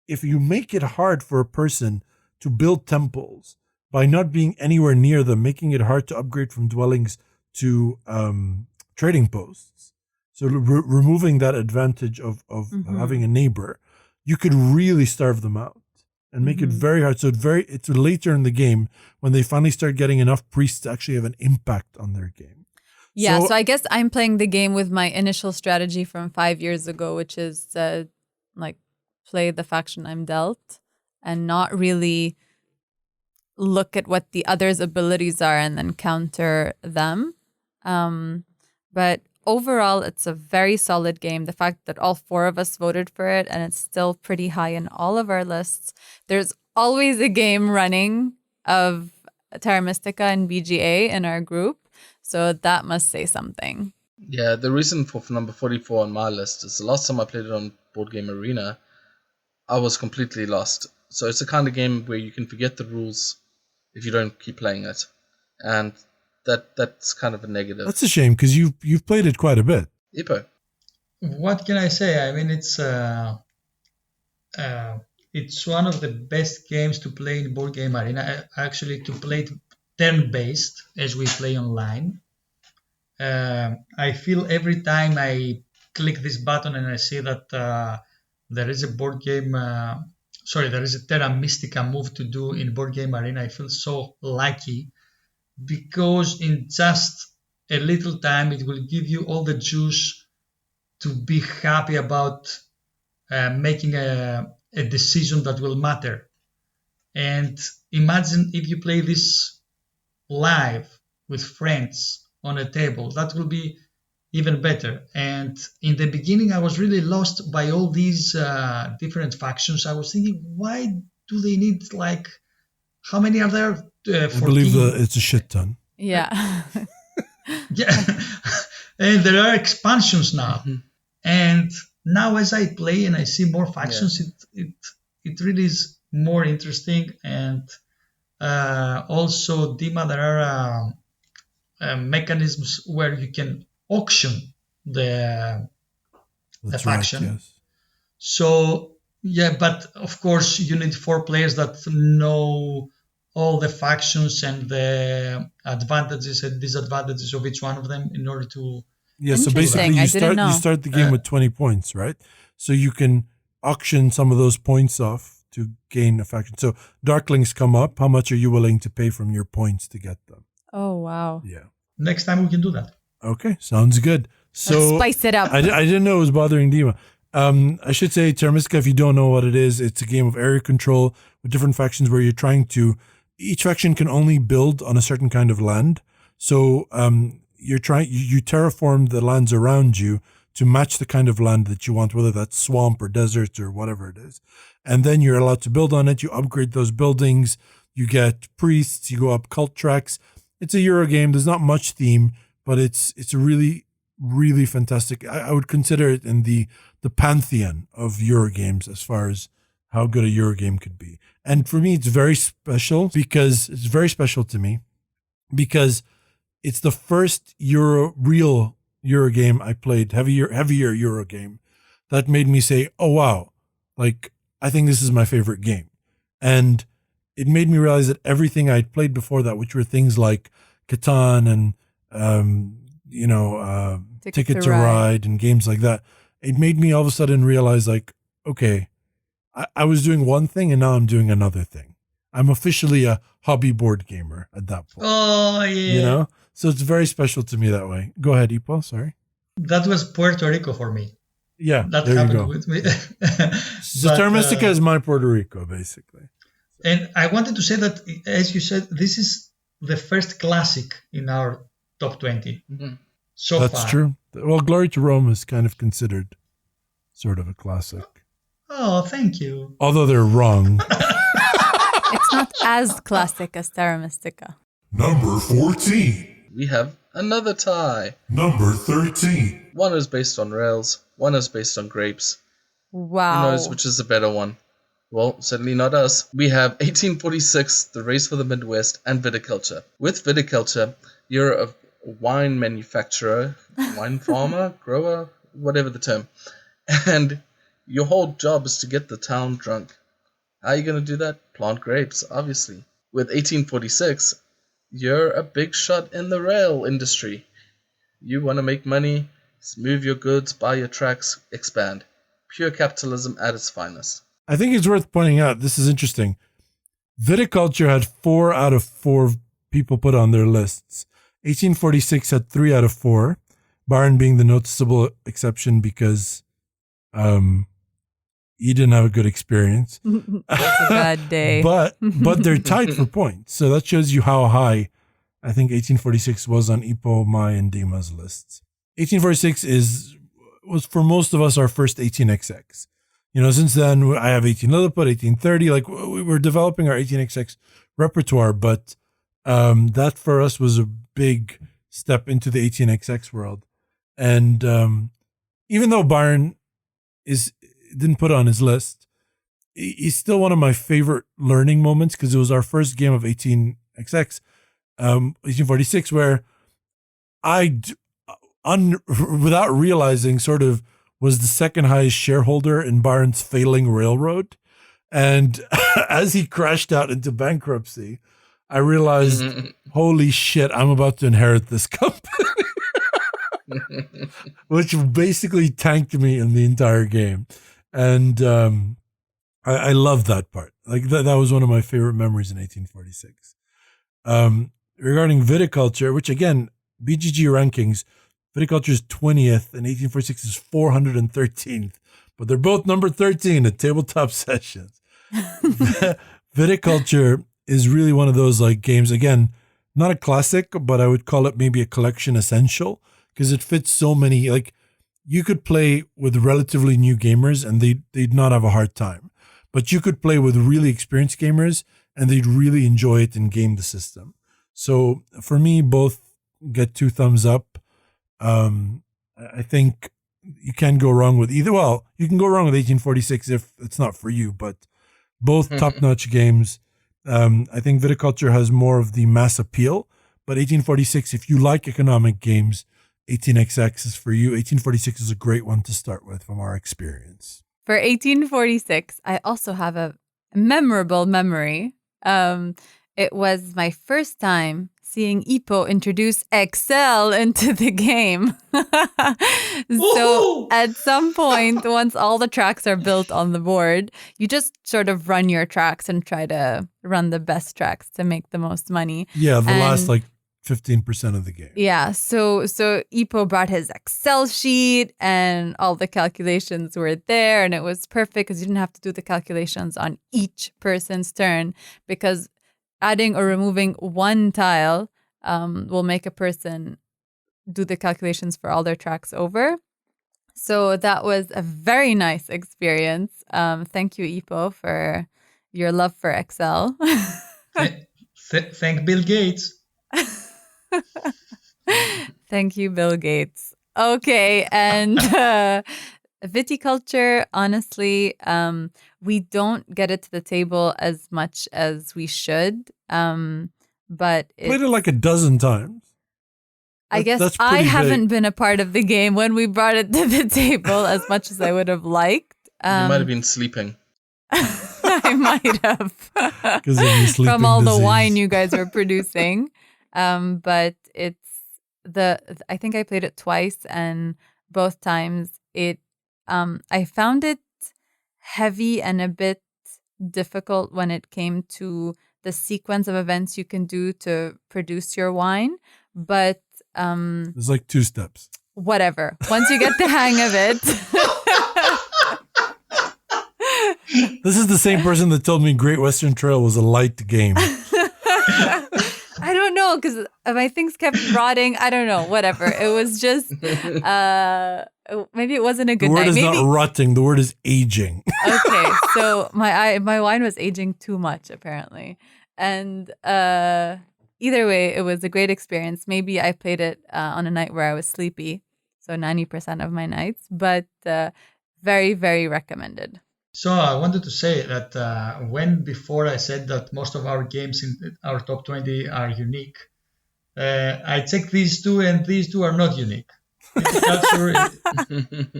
you make it hard for a person to build temples by not being anywhere near them, making it hard to upgrade from dwellings to trading posts, so removing that advantage of having a neighbor, you could really starve them out and make it very hard. So it's later in the game when they finally start getting enough priests to actually have an impact on their game. Yeah, so I guess I'm playing the game with my initial strategy from 5 years ago, which is play the faction I'm dealt and not really look at what the other's abilities are and then counter them. But overall, it's a very solid game. The fact that all 4 of us voted for it and it's still pretty high in all of our lists. There's always a game running of Terra Mystica and BGA in our group. So that must say something. Yeah, the reason for number 44 on my list is the last time I played it on Board Game Arena, I was completely lost. So it's the kind of game where you can forget the rules if you don't keep playing it. And that's kind of a negative. That's a shame because you've played it quite a bit. Ipo. What can I say? I mean, it's one of the best games to play in Board Game Arena. Actually, to play it turn-based as we play online. I feel every time I click this button and I see that there is a there is a Terra Mystica move to do in Board Game Arena, I feel so lucky because in just a little time it will give you all the juice to be happy about making a decision that will matter. And imagine if you play this live with friends on a table, that will be even better. And in the beginning I was really lost by all these different factions. I was thinking, why do they need how many are there? 14? I believe it's a shit ton. Yeah. Yeah. And there are expansions now. And now as I play and I see more factions, it really is more interesting. And also, Dima, there are mechanisms where you can auction the faction. Right, yes. So, yeah, but of course you need 4 players that know all the factions and the advantages and disadvantages of each one of them in order to... Yeah, so basically you start the game with 20 points, right? So you can auction some of those points off to gain a faction. So Darklings come up. How much are you willing to pay from your points to get them? Oh, wow. Yeah. Next time we can do that. Okay, sounds good. So Let's spice it up. I didn't know it was bothering Dima. I should say Terra Mystica, if you don't know what it is, it's a game of area control with different factions where you're trying to, each faction can only build on a certain kind of land. So you terraform the lands around you to match the kind of land that you want, whether that's swamp or desert or whatever it is. And then you're allowed to build on it. You upgrade those buildings. You get priests. You go up cult tracks. It's a Euro game. There's not much theme, but it's a really, really fantastic. I would consider it in the pantheon of Euro games as far as how good a Euro game could be. And for me, it's very special because it's very special to me because it's the first real Euro game I played, heavier Euro game that made me say, oh, wow, like, I think this is my favorite game. And it made me realize that everything I'd played before that, which were things like Catan and, Ticket to Ride and games like that, it made me all of a sudden realize, like, okay, I was doing one thing and now I'm doing another thing. I'm officially a hobby board gamer at that point. Oh, yeah. So it's very special to me that way. Go ahead, Ipo. Sorry. That was Puerto Rico for me. Yeah, that there happened you go. with me. So Terra Mystica is my Puerto Rico, basically. And I wanted to say that, as you said, this is the first classic in our top 20 so That's far. true. Well, Glory to Rome is kind of considered sort of a classic. Oh, thank you. Although they're wrong. It's not as classic as Terra Mystica. Number 14. We have another tie. Number 13. One is based on rails, one is based on grapes. Wow. Who knows which is the better one? Well, certainly not us. We have 1846, The Race for the Midwest, and Viticulture. With Viticulture, you're a wine manufacturer, wine farmer, grower, whatever the term. And your whole job is to get the town drunk. How are you going to do that? Plant grapes, obviously. With 1846, you're a big shot in the rail industry. You want to make money, move your goods, buy your tracks, expand. Pure capitalism at its finest. I think it's worth pointing out, this is interesting. Viticulture had 4 out of 4 people put on their lists. 1846 had 3 out of 4. Byron being the noticeable exception because he didn't have a good experience. That's a bad day. But they're tied for points. So that shows you how high I think 1846 was on Ipo, Mai, and Dima's lists. 1846 was for most of us our first 18XX. Since then I have 18 Lilliput, 1830. Like we were developing our 18XX repertoire, but that for us was a big step into the 18XX world. And even though Byron didn't put it on his list, he's still one of my favorite learning moments because it was our first game of 18XX, 1846, where I, without realizing, sort of was the second highest shareholder in Byron's failing railroad. And as he crashed out into bankruptcy, I realized, holy shit, I'm about to inherit this company. Which basically tanked me in the entire game. And I love that part. Like that was one of my favorite memories in 1846. Regarding Viticulture, which again, BGG rankings, Viticulture is 20th and 1846 is 413th. But they're both number 13 at Tabletop Sessions. Viticulture is really one of those like games, again, not a classic, but I would call it maybe a collection essential because it fits so many, like you could play with relatively new gamers and they'd not have a hard time, but you could play with really experienced gamers and they'd really enjoy it and game the system. So for me, both get 2 thumbs up. I think you can't go wrong with either. Well, you can go wrong with 1846 if it's not for you, but both top-notch games. I think Viticulture has more of the mass appeal, but 1846, if you like economic games, 18XX is for you. 1846 is a great one to start with from our experience. For 1846, I also have a memorable memory. It was my first time seeing Ipo introduce Excel into the game. So at some point, once all the tracks are built on the board, you just sort of run your tracks and try to run the best tracks to make the most money. Yeah, the last like 15% of the game. Yeah, so Ipo brought his Excel sheet and all the calculations were there, and it was perfect because you didn't have to do the calculations on each person's turn, because adding or removing one tile will make a person do the calculations for all their tracks over. So that was a very nice experience. Thank you, Ipo, for your love for Excel. Thank Bill Gates. Thank you, Bill Gates. Okay, and viticulture, honestly, we don't get it to the table as much as we should. But Played it like a dozen times. I guess That's I pretty haven't big. been a part of the game when we brought it to the table as much as I would have liked. You might have been sleeping. I might have. 'Cause of your sleeping From all the disease. wine you guys were producing. But I think I played it twice, and both times I found it heavy and a bit difficult when it came to the sequence of events you can do to produce your wine. But It's like 2 steps. whatever. Once you get the hang of it. This is the same person that told me Great Western Trail was a light game. I don't know, because my things kept rotting. I don't know. Whatever. It was just maybe it wasn't a The good word night. is Maybe not rotting. The word is aging. okay. So my wine was aging too much apparently, and either way, it was a great experience. Maybe I played it on a night where I was sleepy, so 90% of my nights, but very, very recommended. So I wanted to say that when before I said that most of our games in our top 20 are unique, I checked these two, and these two are not unique. Viticulture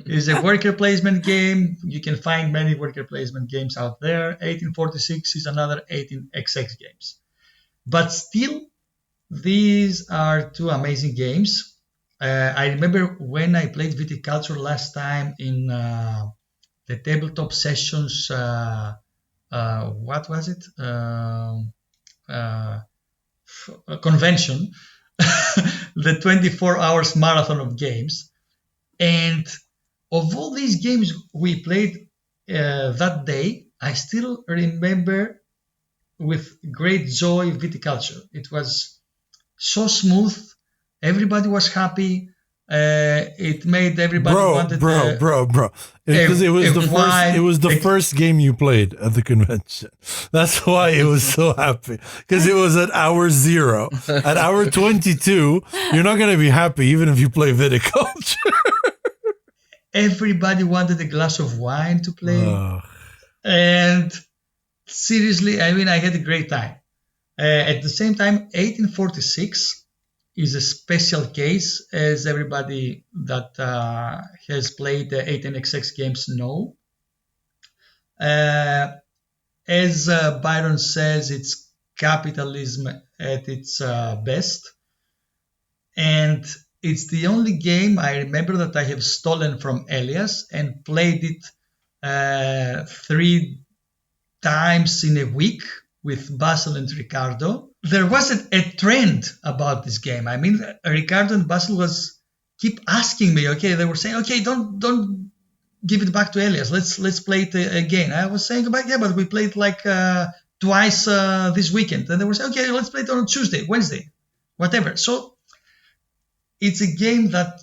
is a worker placement game. You can find many worker placement games out there. 1846 is another 18xx games. But still, these are two amazing games. I remember when I played Viticulture last time in the tabletop sessions, what was it? Convention, the 24 hours marathon of games. And of all these games we played that day, I still remember with great joy Viticulture. It was so smooth. Everybody was happy. It made everybody wanted bro. Because it was the first. wine. It was the first game you played at the convention. That's why it was so happy. Because it was at hour 0. At hour 22, you're not going to be happy even if you play viticulture. Everybody wanted a glass of wine to play, and seriously, I mean, I had a great time. At the same time, 1846 is a special case, as everybody that has played the 18xx games know. As Byron says, it's capitalism at its best. And it's the only game I remember that I have stolen from Elias and played it 3 times in a week with Basil and Ricardo. There was a trend about this game. I mean, Ricardo and Basil keep asking me. Okay, they were saying, okay, don't give it back to Elias. Let's play it again. I was saying, but we played like twice this weekend. And they were saying, okay, let's play it on Tuesday, Wednesday, whatever. So it's a game that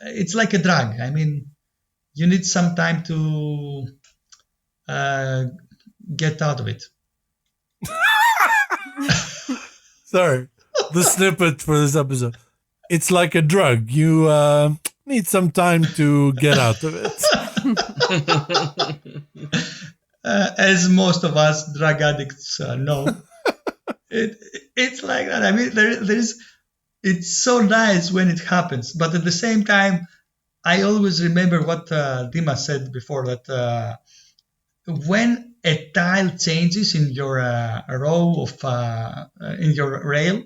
it's like a drug. I mean, you need some time to get out of it. Sorry, the snippet for this episode. It's like a drug. You need some time to get out of it. As most of us drug addicts know, it's like that. I mean, it's so nice when it happens, but at the same time, I always remember what Dima said before, that when a tile changes in your row of in your rail,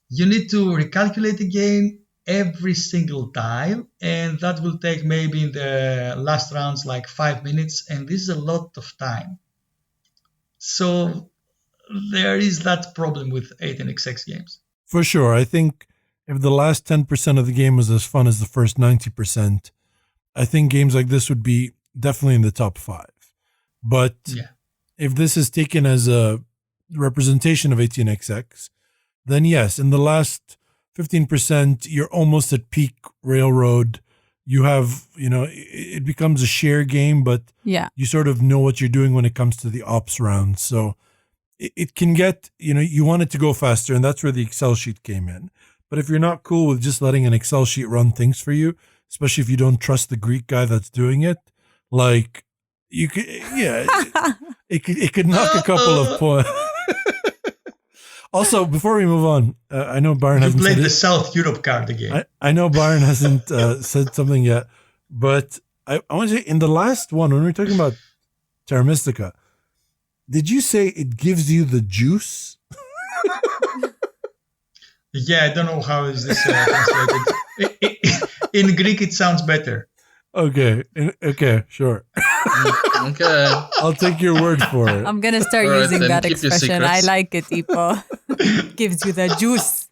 you need to recalculate again every single tile, and that will take maybe in the last rounds like 5 minutes, and this is a lot of time. So there is that problem with 18xx games. For sure. I think if the last 10% of the game was as fun as the first 90%, I think games like this would be definitely in the top 5. But Yeah. if this is taken as a representation of 18xx, then yes, in the last 15%, you're almost at peak railroad. You have, it becomes a share game, but Yeah. you sort of know what you're doing when it comes to the ops round. So it can get, you want it to go faster, and that's where the Excel sheet came in. But if you're not cool with just letting an Excel sheet run things for you, especially if you don't trust the Greek guy that's doing it, like you could, yeah, it could knock a couple of points. Also, before we move on, I know Byron You hasn't played said the it. South Europe card game. I know Byron hasn't said something yet, but I want to say in the last one, when we were talking about Terra Mystica, did you say it gives you the juice? Yeah, I don't know how is this translated. In Greek, it sounds better. Okay, sure. Okay. I'll take your word for it. I'm going to start All right, using then, that keep your expression. I secrets. like it, Ipo. Gives you the juice.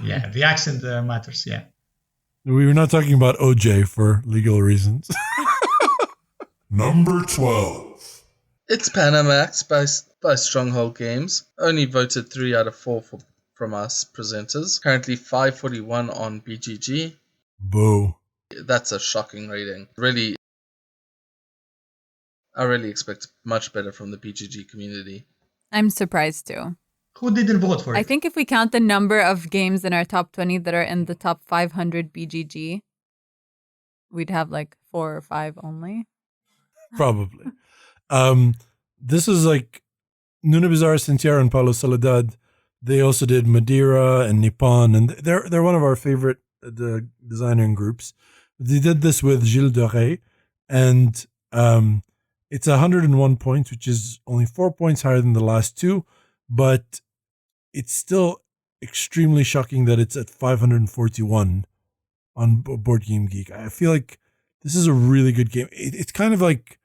Yeah, the accent matters. Yeah. We were not talking about OJ for legal reasons. Number 12. It's Panamax by Stronghold Games. Only voted 3 out of 4 from us presenters. Currently 541 on BGG. Boo. That's a shocking rating. Really, I really expect much better from the BGG community. I'm surprised too. Who didn't vote for it? I think if we count the number of games in our top 20 that are in the top 500 BGG, we'd have like 4 or 5 only. Probably. This is like Nuno Bizarre, Santiago, and Paulo Soledad. They also did Madeira and Nippon, and they're one of our favorite designer groups. They did this with Gilles Doré, and it's 101 points, which is only 4 points higher than the last two, but it's still extremely shocking that it's at 541 on Board Game Geek. I feel like this is a really good game. It's kind of like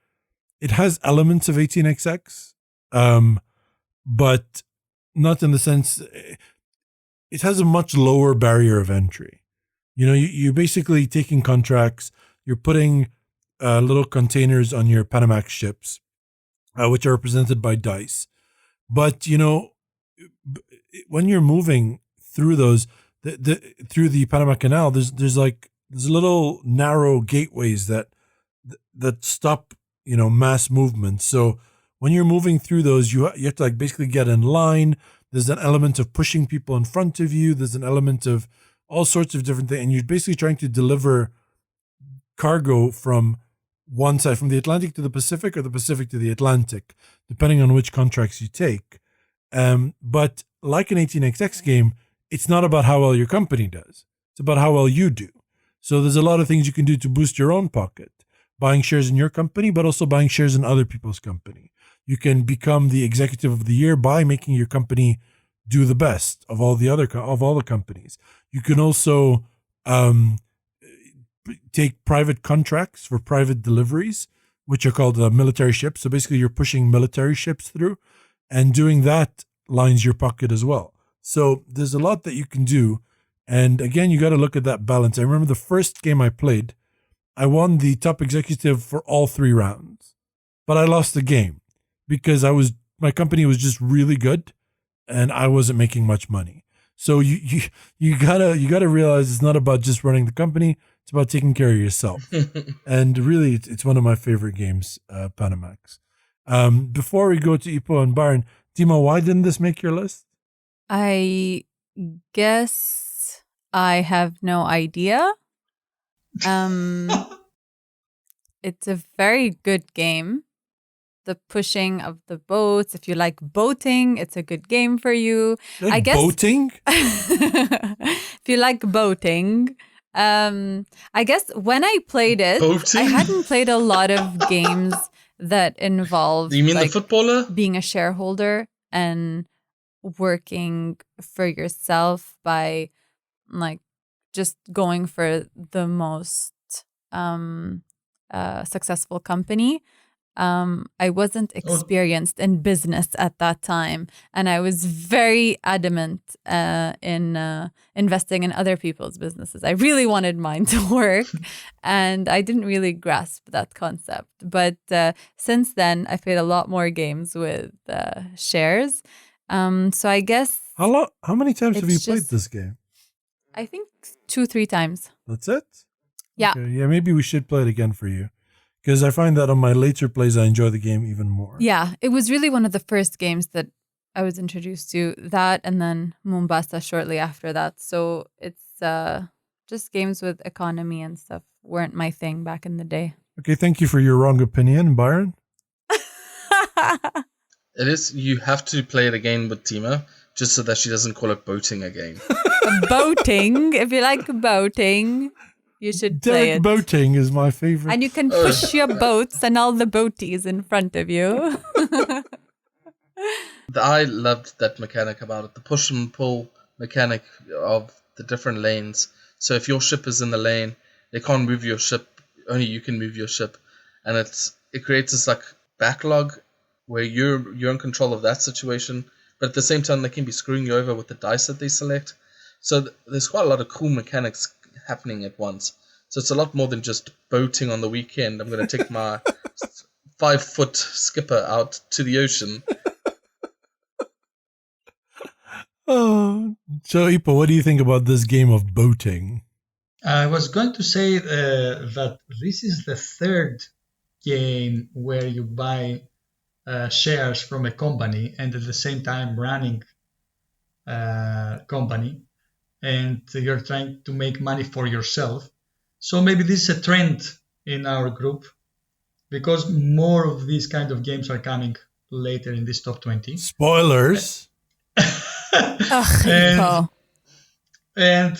it has elements of 18xx, but not in the sense. It has a much lower barrier of entry. You're basically taking contracts. You're putting little containers on your Panamax ships, which are represented by dice. But when you're moving through those, through the Panama Canal, there's little narrow gateways that stop mass movement. So when you're moving through those, you have to basically get in line. There's an element of pushing people in front of you. There's an element of all sorts of different things, and you're basically trying to deliver cargo from one side, from the Atlantic to the Pacific, or the Pacific to the Atlantic, depending on which contracts you take. But like an 18xx game, it's not about how well your company does. It's about how well you do. So there's a lot of things you can do to boost your own pocket, buying shares in your company, but also buying shares in other people's company. You can become the executive of the year by making your company do the best of all the companies. You can also take private contracts for private deliveries, which are called military ships. So basically, you're pushing military ships through, and doing that lines your pocket as well. So there's a lot that you can do. And again, you got to look at that balance. I remember the first game I played, I won the top executive for all 3 rounds, but I lost the game because my company was just really good and I wasn't making much money. So you gotta realize it's not about just running the company. It's about taking care of yourself. And really, it's one of my favorite games, Panamax. Before we go to Ipo and Byron, Timo, why didn't this make your list? I guess I have no idea. It's a very good game. The pushing of the boats. If you like boating, it's a good game for you. I guess boating? If you like boating, I guess when I played it, Boating? I hadn't played a lot of games that involved Do you mean the footballer? being a shareholder and working for yourself by just going for the most successful company. I wasn't experienced in business at that time, and I was very adamant in investing in other people's businesses. I really wanted mine to work, and I didn't really grasp that concept. But since then, I've played a lot more games with shares. So I guess How many times have you It's played just- this game? I think 2-3 times. That's it? Yeah. Okay. Yeah, maybe we should play it again for you. Because I find that on my later plays, I enjoy the game even more. Yeah, it was really one of the first games that I was introduced to. That and then Mombasa shortly after that. So it's just games with economy and stuff weren't my thing back in the day. Okay, thank you for your wrong opinion, Byron. It is. You have to play it again with Tima, just so that she doesn't call it boating again. Boating, if you like boating, you should play Derek it. Boating is my favorite. And you can push your boats and all the boaties in front of you. I loved that mechanic about it, the push and pull mechanic of the different lanes. So if your ship is in the lane, they can't move your ship, only you can move your ship. And it creates this like backlog where you're in control of that situation, but at the same time they can be screwing you over with the dice that they select. So there's quite a lot of cool mechanics happening at once. So it's a lot more than just boating on the weekend. I'm going to take my 5-foot skipper out to the ocean. Oh, so Ipo, what do you think about this game of boating? I was going to say that this is the third game where you buy shares from a company and at the same time running company, and you're trying to make money for yourself. So maybe this is a trend in our group because more of these kind of games are coming later in this top 20. Spoilers. Ugh, And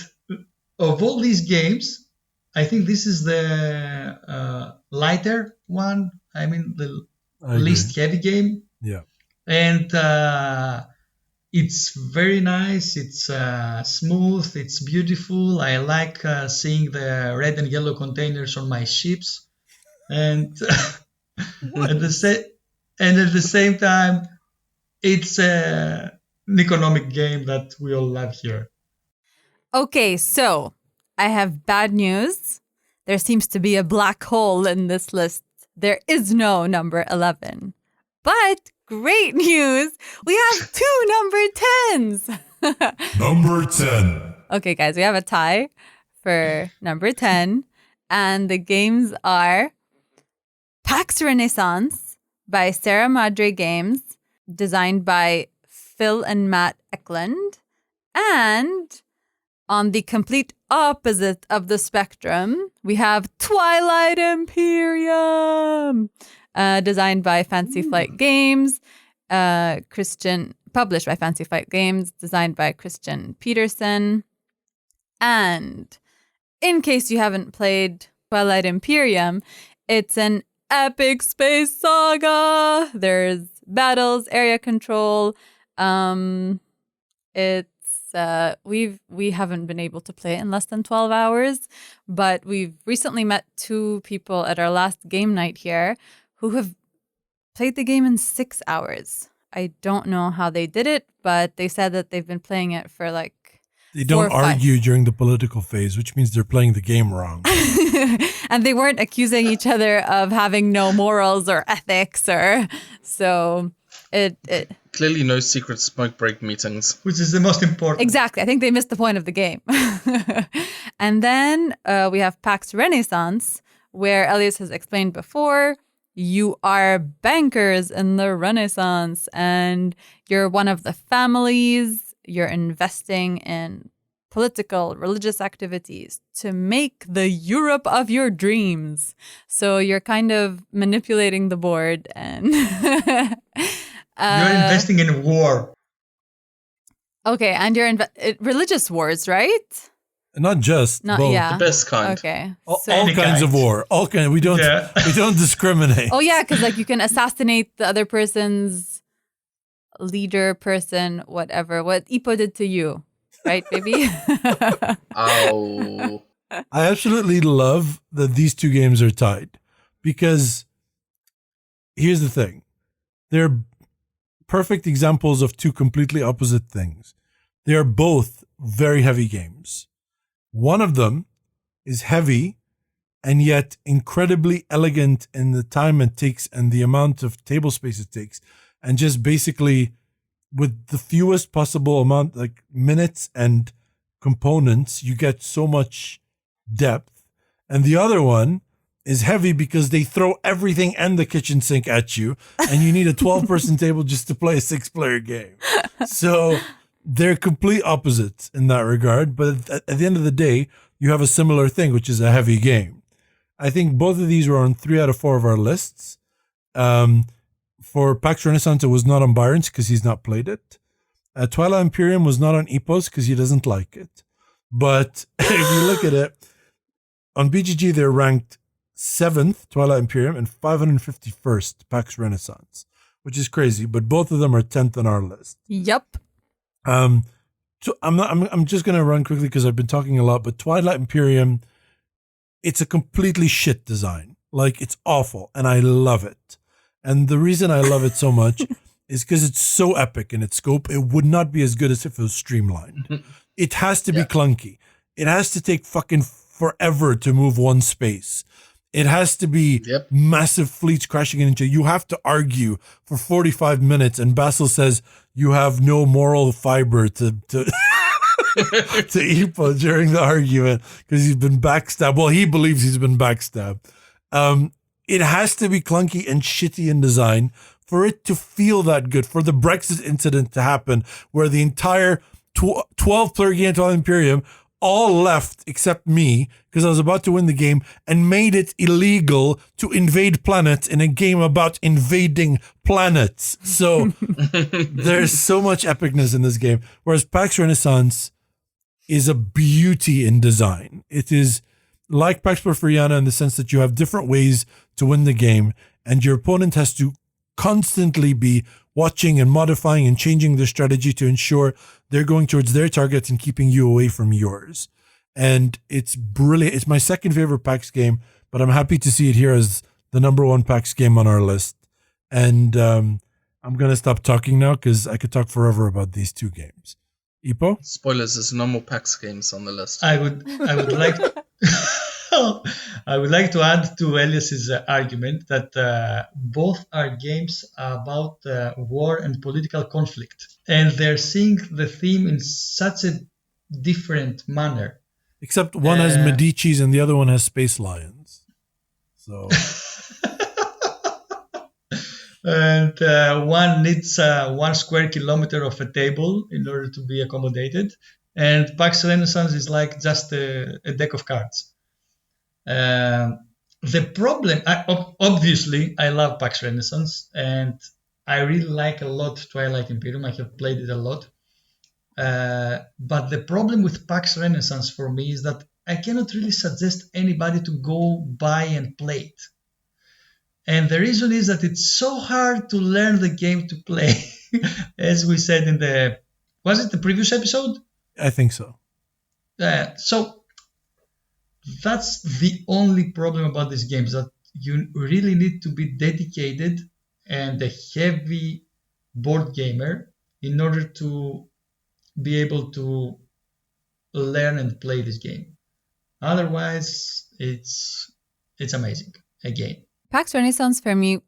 of all these games, I think this is the lighter one. I mean, the I agree. least heavy game. Yeah. And it's very nice. It's smooth. It's beautiful. I like seeing the red and yellow containers on my ships. And at the same time, it's an economic game that we all love here. Okay, so I have bad news. There seems to be a black hole in this list. There is no number 11. But great news, we have 2 number 10s. Number 10. Okay, guys, we have a tie for number 10. And the games are Pax Renaissance by Sarah Madre Games, designed by Phil and Matt Eklund. And on the complete opposite of the spectrum, we have Twilight Imperium, designed by Fancy Flight Games, published by Fancy Flight Games, designed by Christian Peterson. And in case you haven't played Twilight Imperium, it's an epic space saga. There's battles, area control. We haven't been able to play it in less than 12 hours, but we've recently met 2 people at our last game night here who have played the game in 6 hours. I don't know how they did it, but they said that they've been playing it for like They don't 4 or 5. argue during the political phase, which means they're playing the game wrong. And they weren't accusing each other of having no morals or ethics, or so it Clearly no secret smoke break meetings. Which is the most important. exactly. I think they missed the point of the game. And then we have Pax Renaissance, where Elias has explained before, you are bankers in the Renaissance and you're one of the families. You're investing in political, religious activities to make the Europe of your dreams. So you're kind of manipulating the board and... You're investing in war. Okay, and you're religious wars, right? Not just Not both. yeah. The best kind. Okay. All So- Any kinds of kind. war. All kind. We don't. Yeah. We don't discriminate. Oh yeah, because like you can assassinate the other person's leader, person, whatever. What Ipo did to you, right, baby? Ow. I absolutely love that these 2 games are tied because here's the thing. They're perfect examples of two completely opposite things. They are both very heavy games. One of them is heavy and yet incredibly elegant in the time it takes and the amount of table space it takes, and just basically with the fewest possible amount, like minutes and components, you get so much depth. And the other one is heavy because they throw everything and the kitchen sink at you, and you need a 12-person table just to play a 6-player game. So they're complete opposites in that regard. But at the end of the day, you have a similar thing, which is a heavy game. I think both of these were on 3 out of 4 of our lists. For PAX Renaissance, it was not on Byron's because he's not played it. Twilight Imperium was not on Epos because he doesn't like it. But if you look at it, on BGG, they're ranked 7th, Twilight Imperium, and 551st, PAX Renaissance, which is crazy. But both of them are 10th on our list. Yep. So I'm just gonna run quickly because I've been talking a lot. But Twilight Imperium, it's a completely shit design. Like, it's awful, and I love it. And the reason I love it so much is because it's so epic in its scope. It would not be as good as if it was streamlined. It has to be clunky. It has to take fucking forever to move one space. It has to be massive fleets crashing into you. You have to argue for 45 minutes, and Basil says you have no moral fiber to Ipo during the argument because he's been backstabbed. Well, he believes he's been backstabbed. It has to be clunky and shitty in design for it to feel that good, for the Brexit incident to happen, where the entire 12-player game to Imperium all left except me because I was about to win the game and made it illegal to invade planets in a game about invading planets. So there's so much epicness in this game. Whereas PAX Renaissance is a beauty in design. It is like Pax Porfiriana in the sense that you have different ways to win the game, and your opponent has to constantly be watching and modifying and changing their strategy to ensure they're going towards their targets and keeping you away from yours. And it's brilliant. It's my second favorite PAX game, but I'm happy to see it here as the number 1 PAX game on our list. And I'm going to stop talking now because I could talk forever about these two games. Ipo? Spoilers, there's no more PAX games on the list. I would like I would like to add to Elias's argument that both are games about war and political conflict, and they're seeing the theme in such a different manner. Except one has Medicis and the other one has Space Lions. So. And one needs 1 square kilometer of a table in order to be accommodated. And PAX Renaissance is like just a deck of cards. The problem, obviously, I love PAX Renaissance, and I really like a lot Twilight Imperium. I have played it a lot. But the problem with PAX Renaissance for me is that I cannot really suggest anybody to go buy and play it. And the reason is that it's so hard to learn the game to play. As we said in was it the previous episode? I think so. So that's the only problem about this game, is that you really need to be dedicated and a heavy board gamer in order to be able to learn and play this game. Otherwise, it's amazing. Again, PAX Renaissance for me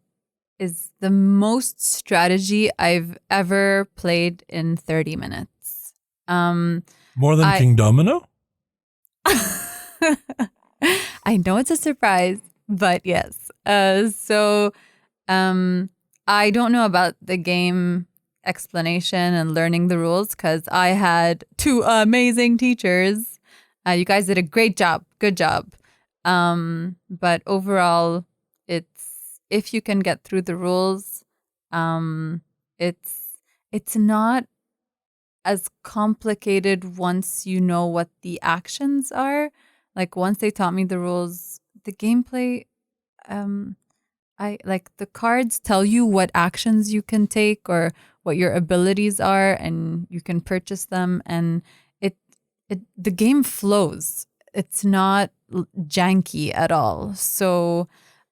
is the most strategy I've ever played in 30 minutes. More than King Domino? I know it's a surprise, but yes. So I don't know about the game explanation and learning the rules because I had 2 amazing teachers. You guys did a great job. Good job. But overall, if you can get through the rules, it's not as complicated once you know what the actions are. Like once they taught me the rules, the gameplay, I like the cards tell you what actions you can take or what your abilities are, and you can purchase them, and the game flows. It's not janky at all. So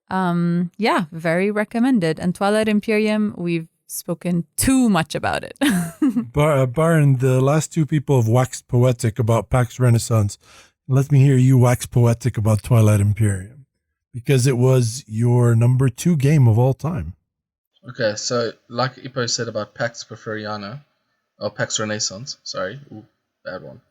Yeah, very recommended. And Twilight Imperium, we've spoken too much about it. Byron, the last two people have waxed poetic about PAX Renaissance. Let me hear you wax poetic about Twilight Imperium, because it was your number 2 game of all time. Okay, so like Ipo said about Pax Porfiriana, or Pax Renaissance, sorry, ooh, bad one.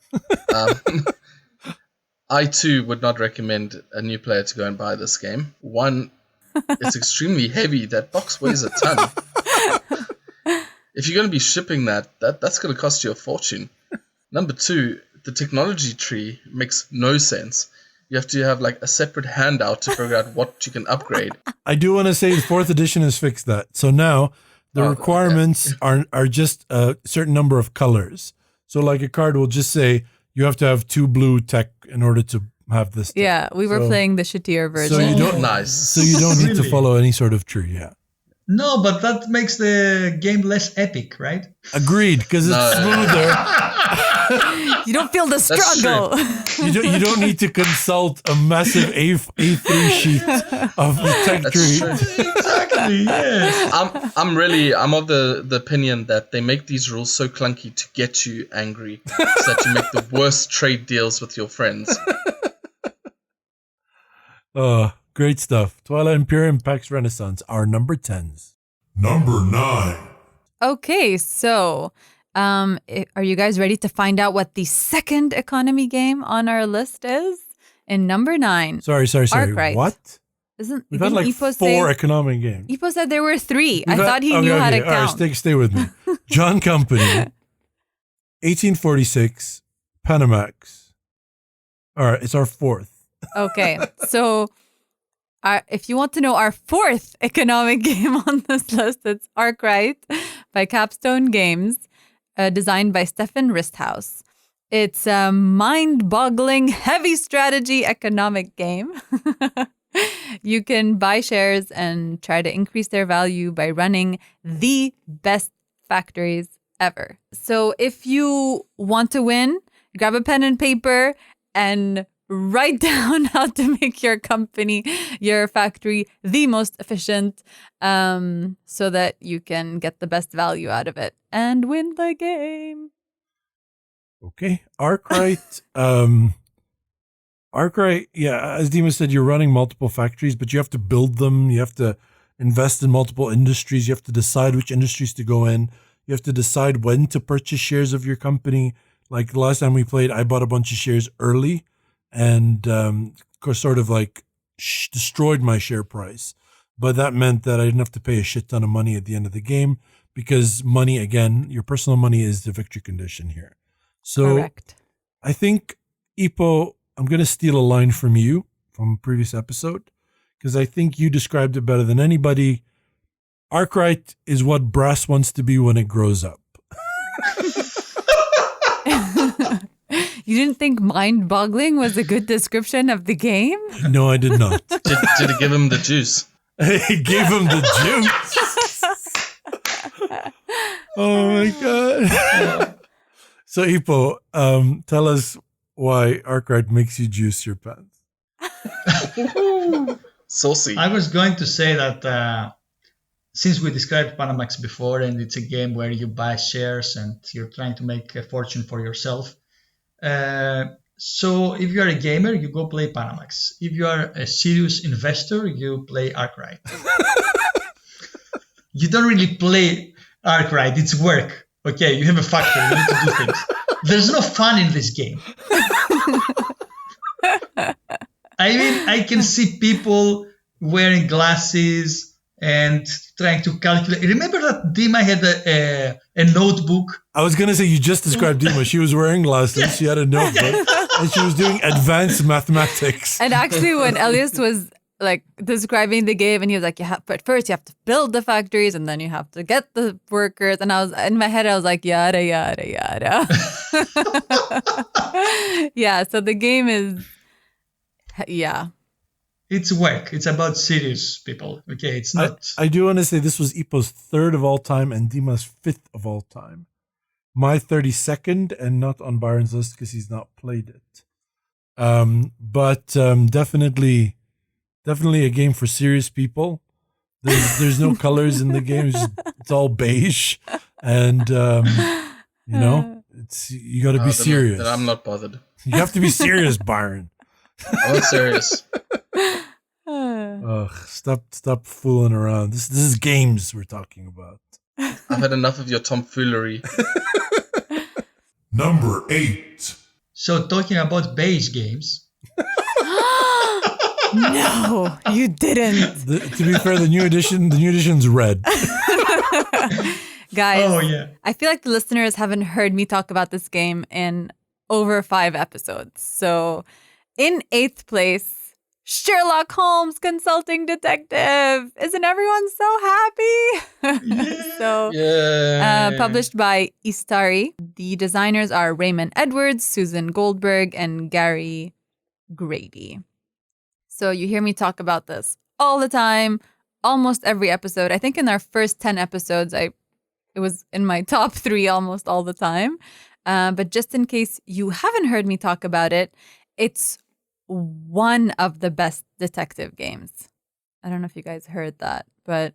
I too would not recommend a new player to go and buy this game. One, it's extremely heavy. That box weighs a ton. If you're going to be shipping that's going to cost you a fortune. Number 2, the technology tree makes no sense. You have to have like a separate handout to figure out what you can upgrade. I do want to say the 4th edition has fixed that. So now the requirements are just a certain number of colors. So like a card will just say you have to have 2 blue tech in order to have this tech. Yeah, we were playing the shittier version. So you don't Nice. So you don't need to Really? follow any sort of tree, yeah. No, but that makes the game less epic, right? Agreed, because it's smoother. You don't feel the struggle. You don't need to consult a massive A3 sheet of the tech That's tree. true. Exactly, yes. I'm of the opinion that they make these rules so clunky to get you angry, so that you make the worst trade deals with your friends. Great stuff. Twilight Imperium, PAX Renaissance, our number 10s. Number 9. Okay, so are you guys ready to find out what the second economy game on our list is? In number 9. Sorry. Arkwright. What? Didn't We've had like Ipo 4 economic games. Ipo said there were 3. I thought he knew how to count. All right, stay with me. John Company, 1846, Panamax. All right, it's our 4th. Okay, so if you want to know our 4th economic game on this list, it's Arkwright by Capstone Games, designed by Stefan Risthaus. It's a mind-boggling, heavy strategy economic game. You can buy shares and try to increase their value by running the best factories ever. So if you want to win, grab a pen and paper and write down how to make your company, your factory, the most efficient, so that you can get the best value out of it and win the game. Okay. Arkwright, Arkwright, yeah, as Dima said, you're running multiple factories, but you have to build them. You have to invest in multiple industries. You have to decide which industries to go in. You have to decide when to purchase shares of your company. Like the last time we played, I bought a bunch of shares early and sort of like destroyed my share price. But that meant that I didn't have to pay a shit ton of money at the end of the game, because money, again, your personal money is the victory condition here. So Correct. I think, Ipo, I'm going to steal a line from you from a previous episode, because I think you described it better than anybody. Arkwright is what brass wants to be when it grows up. You didn't think mind-boggling was a good description of the game? No, I did not. Did it give him the juice? He gave him the juice. Oh my God. So Ipo, tell us why Arkwright makes you juice your pants. Saucy. I was going to say that since we described Panamax before, and it's a game where you buy shares and you're trying to make a fortune for yourself. So if you are a gamer, you go play Panamax. If you are a serious investor, you play Arkwright. You don't really play Arkwright, it's work. Okay, you have a factory, you need to do things. There's no fun in this game. I mean, I can see people wearing glasses and trying to calculate. Remember that Dima had a notebook? I was going to say, you just described Dima. She was wearing glasses. She had a notebook and she was doing advanced mathematics. And actually, when Elias was like describing the game, and he was like, but first you have to build the factories and then you have to get the workers. And I was in my head, I was like, yada, yada, yada. Yeah. So the game is, yeah. It's work. It's about serious people. Okay, it's not. I do want to say this was Ipo's 3rd of all time and Dima's 5th of all time. My 32nd, and not on Byron's list because he's not played it. But definitely definitely a game for serious people. There's no colors in the game. It's all beige, and you got to be serious. Then I'm not bothered. You have to be serious, Byron. I'm not serious. Ugh, stop fooling around. This is games we're talking about. I've had enough of your tomfoolery. Number 8. So talking about beige games, No, you didn't. To be fair, the new edition's red. Guys, oh yeah, I feel like the listeners haven't heard me talk about this game in over 5 episodes. So, in 8th place, Sherlock Holmes Consulting Detective. Isn't everyone so happy? So, published by Istari. The designers are Raymond Edwards, Susan Goldberg, and Gary Grady. So you hear me talk about this all the time, almost every episode. I think in our first 10 episodes, it was in my top 3 almost all the time. But just in case you haven't heard me talk about it, it's one of the best detective games. I don't know if you guys heard that, but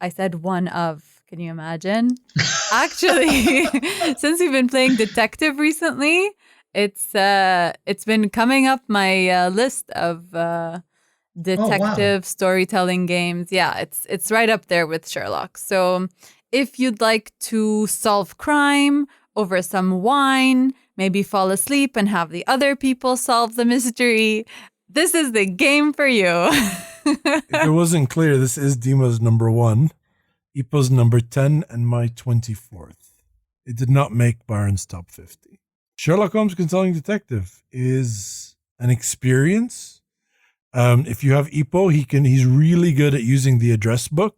I said one of. Can you imagine? Actually, since we've been playing detective recently, it's been coming up my list of detective storytelling games. Yeah, it's right up there with Sherlock. So if you'd like to solve crime over some wine, maybe fall asleep and have the other people solve the mystery, this is the game for you. If it wasn't clear, this is Dima's number 1, Ipo's number 10, and my 24th. It did not make Byron's top 50. Sherlock Holmes Consulting Detective is an experience. If you have Ipo, he's really good at using the address book.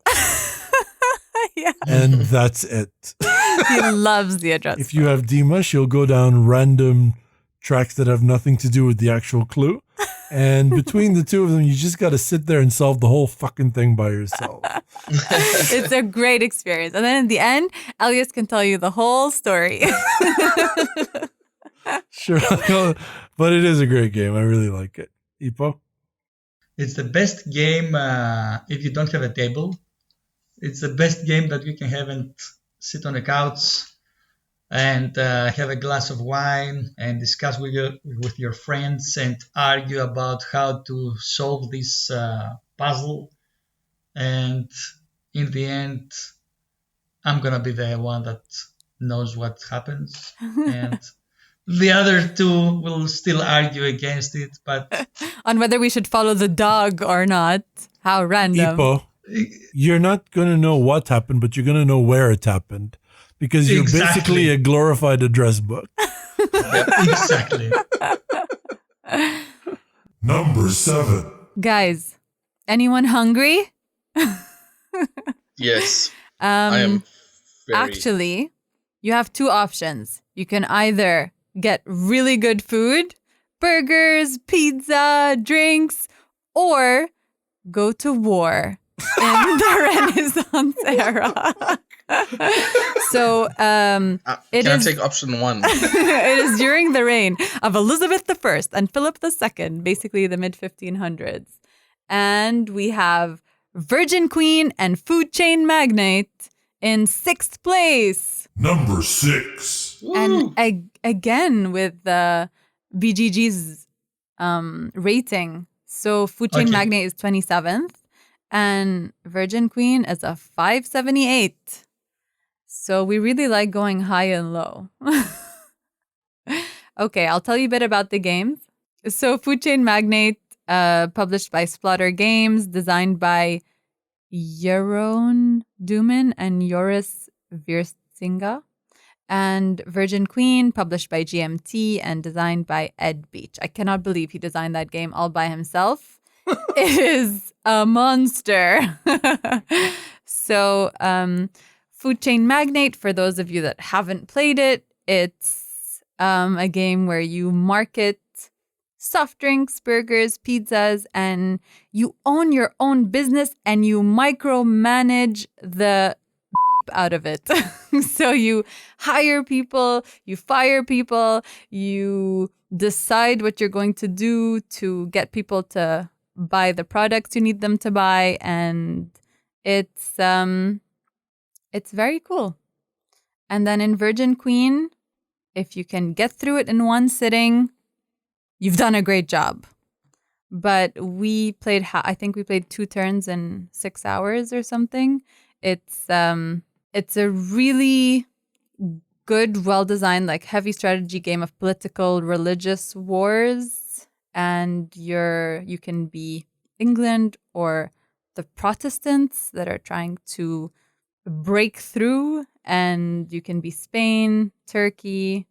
Yeah. And that's it. He loves the address If you have Dima, she'll go down random tracks that have nothing to do with the actual clue. And between the two of them, you just got to sit there and solve the whole fucking thing by yourself. It's a great experience. And then in the end, Elias can tell you the whole story. Sure. But it is a great game. I really like it. Ipo? it's the best game if you don't have a table. It's the best game that you can have and sit on a couch and have a glass of wine and discuss with your friends and argue about how to solve this puzzle. And in the end, I'm going to be the one that knows what happens. And the other two will still argue against it. But On whether we should follow the dog or not. How random. Ipo, you're not going to know what happened, but you're going to know where it happened. Because you're basically a glorified address book. exactly. Number 7. Guys, anyone hungry? Yes. I am very... Actually, you have 2 options. You can either get really good food, burgers, pizza, drinks, or go to war in the Renaissance era. So Can I take option 1? it is during the reign of Elizabeth I and Philip II, basically the mid-1500s. And we have Virgin Queen and Food Chain Magnate in 6th place. Number 6. And again with the BGG's rating. So Food Chain Magnate is 27th and Virgin Queen is a 578. So we really like going high and low. Okay, I'll tell you a bit about the games. So Food Chain Magnate, published by Splotter Games, designed by Jeroen Duman and Joris Viersinga. And Virgin Queen, published by GMT and designed by Ed Beach. I cannot believe he designed that game all by himself. It is a monster. So, Food Chain Magnate, for those of you that haven't played it, it's a game where you market soft drinks, burgers, pizzas, and you own your own business and you micromanage the out of it. So you hire people, you fire people, you decide what you're going to do to get people to buy the products you need them to buy, and it's very cool. And then in Virgin Queen, if you can get through it in one sitting, you've done a great job. But we played, I think we played 2 turns in 6 hours or something. It's a really good, well-designed, like heavy strategy game of political, religious wars. And you can be England or the Protestants that are trying to break through, and you can be Spain, Turkey.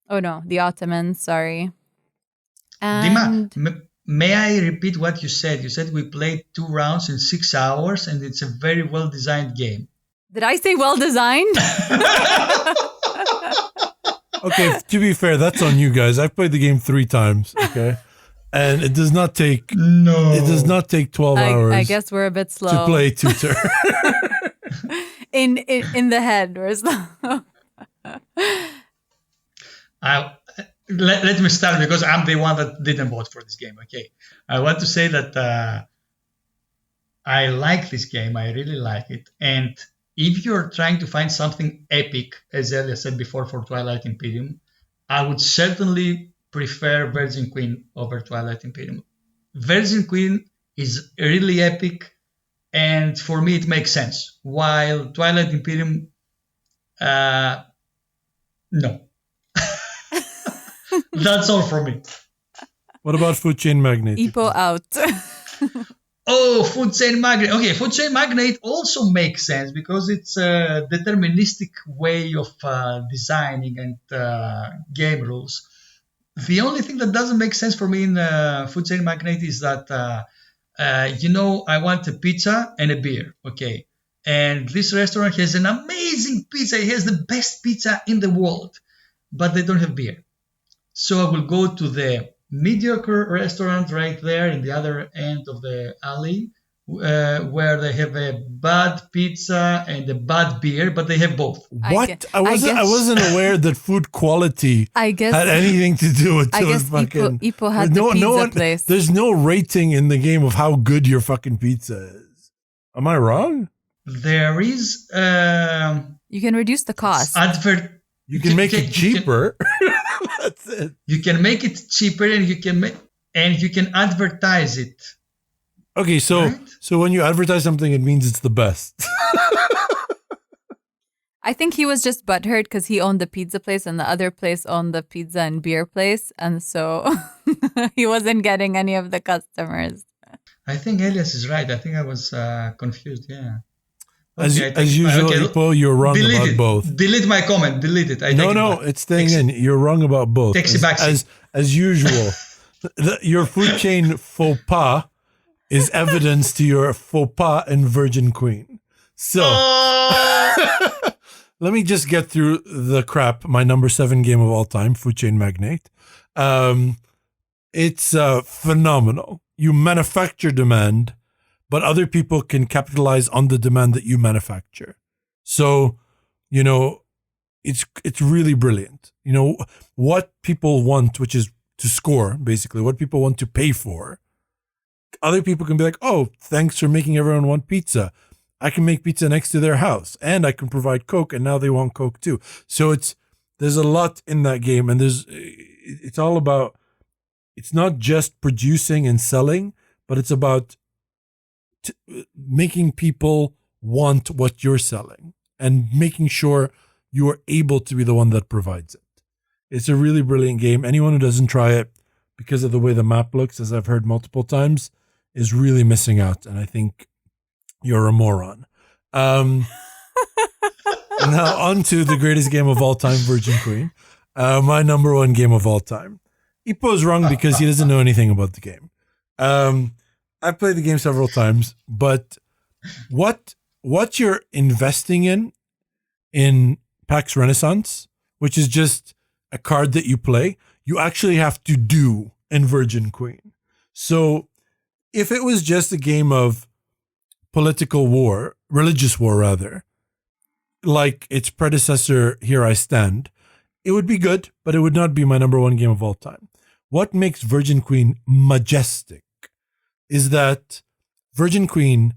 Oh no, the Ottomans, sorry. And Dima, may I repeat what you said? You said we played 2 rounds in 6 hours, and it's a very well-designed game. did I say well-designed? Okay, to be fair, that's on you guys. I've played the game 3 times, okay? And it does not take 12 hours. I guess we're a bit slow. To play 2 turns. in the head, we're slow. Let me start because I'm the one that didn't vote for this game. Okay, I want to say that I like this game. I really like it. And if you're trying to find something epic, as Elia said before, for Twilight Imperium, I would certainly prefer Virgin Queen over Twilight Imperium. Virgin Queen is really epic, and for me it makes sense. While Twilight Imperium, no. That's all from me. What about Food Chain Magnate? Ipo out. Oh, Food Chain Magnate. Okay, Food Chain Magnate also makes sense because it's a deterministic way of designing and game rules. The only thing that doesn't make sense for me in Food Chain Magnate is that, I want a pizza and a beer, okay? And this restaurant has an amazing pizza. It has the best pizza in the world, but they don't have beer. So I will go to the mediocre restaurant right there in the other end of the alley, where they have a bad pizza and a bad beer, but they have both. What? I wasn't aware that food quality had anything to do with I guess fucking Ipo had the pizza place. There's no rating in the game of how good your fucking pizza is. Am I wrong? There is you can reduce the cost. You can make it cheaper. That's it. You can make it cheaper, and you can advertise it. Okay, so when you advertise something, it means it's the best. I think he was just butthurt because he owned the pizza place and the other place owned the pizza and beer place, and so he wasn't getting any of the customers. I think Elias is right. I think I was confused. Yeah. As usual, Ipo, you're wrong about both. Delete my comment. Delete it. It's staying in. You're wrong about both. As usual, your food chain faux pas is evidence to your faux pas in Virgin Queen. So let me just get through the crap. My number 7 game of all time, Food Chain Magnate. It's phenomenal. You manufacture demand, but other people can capitalize on the demand that you manufacture. So, it's really brilliant. What people want, which is to score, basically, what people want to pay for. Other people can be like, oh, thanks for making everyone want pizza. I can make pizza next to their house, and I can provide Coke, and now they want Coke too. So there's a lot in that game, and it's all about, it's not just producing and selling, but it's about making people want what you're selling and making sure you are able to be the one that provides it. It's a really brilliant game. Anyone who doesn't try it because of the way the map looks, as I've heard multiple times, is really missing out. And I think you're a moron. Now on to the greatest game of all time, Virgin Queen. My number 1 game of all time. Ipo's wrong because he doesn't know anything about the game. I've played the game several times, but what you're investing in PAX Renaissance, which is just a card that you play, you actually have to do in Virgin Queen. So if it was just a game of political war, religious war rather, like its predecessor, Here I Stand, it would be good, but it would not be my number 1 game of all time. What makes Virgin Queen majestic is that Virgin Queen,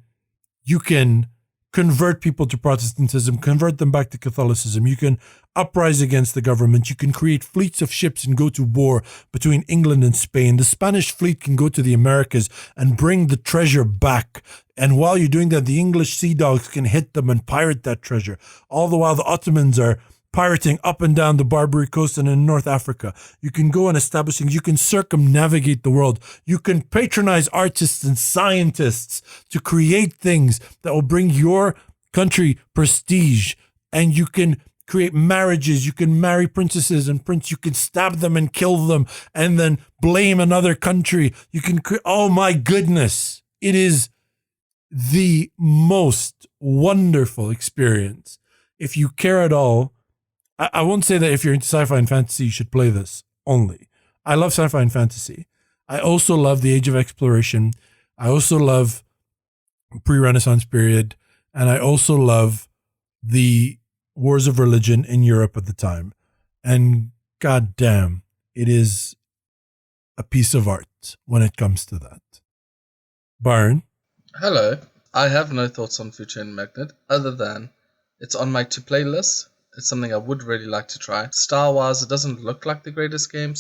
you can convert people to Protestantism, convert them back to Catholicism. You can uprise against the government. You can create fleets of ships and go to war between England and Spain. The Spanish fleet can go to the Americas and bring the treasure back. And while you're doing that, the English sea dogs can hit them and pirate that treasure. All the while the Ottomans are pirating up and down the Barbary Coast and in North Africa. You can go and establish things. You can circumnavigate the world. You can patronize artists and scientists to create things that will bring your country prestige. And you can create marriages. You can marry princesses and princes. You can stab them and kill them and then blame another country. You can oh my goodness. It is the most wonderful experience. If you care at all, I won't say that if you're into sci-fi and fantasy, you should play this only. I love sci-fi and fantasy. I also love the Age of Exploration. I also love pre-Renaissance period. And I also love the wars of religion in Europe at the time. And goddamn, it is a piece of art when it comes to that. Byron? Hello. I have no thoughts on Food Chain Magnet other than it's on my to-play list. It's something I would really like to try. Style-wise, it doesn't look like the greatest game,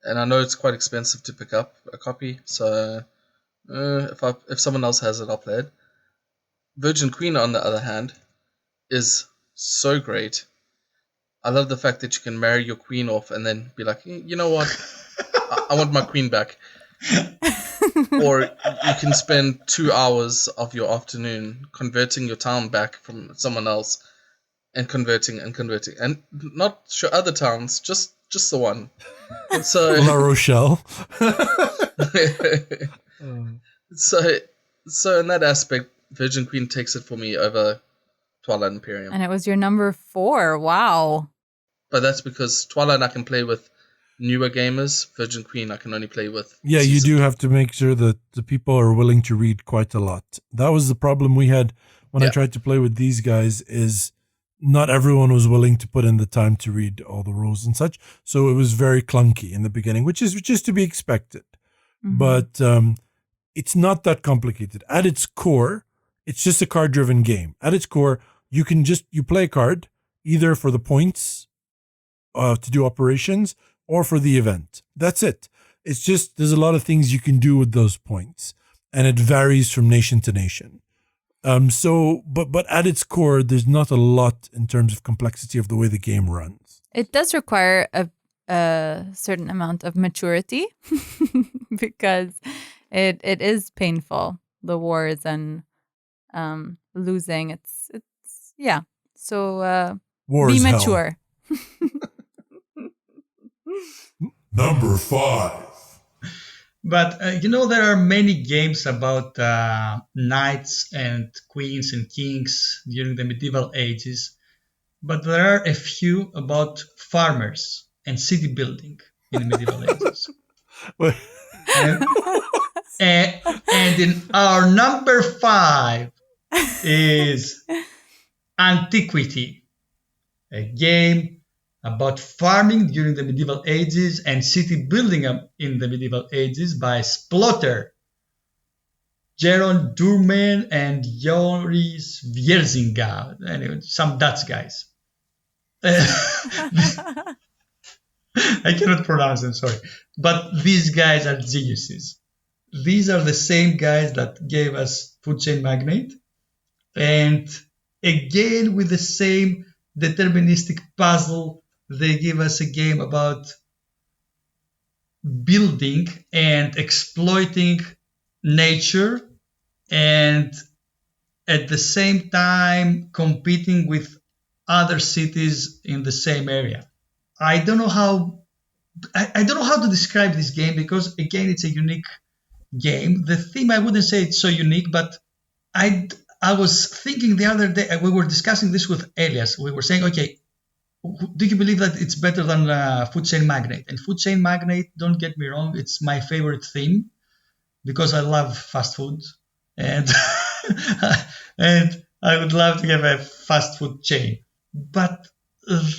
and I know it's quite expensive to pick up a copy, so if someone else has it, I'll play it. Virgin Queen, on the other hand, is so great. I love the fact that you can marry your queen off and then be like, you know what, I want my queen back. Or you can spend 2 hours of your afternoon converting your town back from someone else. And converting, and not sure other towns, just the one. And so La Rochelle. so in that aspect, Virgin Queen takes it for me over Twilight Imperium. And it was your number 4. Wow. But that's because Twilight I can play with newer gamers. Virgin Queen I can only play with. Yeah, you do have to make sure that the people are willing to read quite a lot. That was the problem we had when I tried to play with these guys. Is not everyone was willing to put in the time to read all the rules and such. So it was very clunky in the beginning, which is just to be expected. Mm-hmm. But it's not that complicated. At its core, it's just a card-driven game. At its core, you play a card either for the points to do operations or for the event. That's it. It's just there's a lot of things you can do with those points, and it varies from nation to nation. But at its core, there's not a lot in terms of complexity of the way the game runs. It does require a certain amount of maturity because it is painful, the wars and losing. It's yeah. So War be is mature. Number 5. But, there are many games about knights and queens and kings during the medieval ages. But there are a few about farmers and city building in the medieval ages. And in our number 5 is Antiquity, a game about farming during the medieval ages and city building in the medieval ages by Splotter, Jeroen Doorman, and Joris Vierzinga. Anyway, some Dutch guys. I cannot pronounce them, sorry. But these guys are geniuses. These are the same guys that gave us Food Chain Magnate. And again, with the same deterministic puzzle, they give us a game about building and exploiting nature and at the same time competing with other cities in the same area. I don't know how to describe this game because again it's a unique game. The theme, I wouldn't say it's so unique, but I was thinking the other day, we were discussing this with Elias. We were saying, okay, do you believe that it's better than Food Chain Magnate? And Food Chain Magnate, don't get me wrong, it's my favorite theme because I love fast food and and I would love to have a fast food chain. But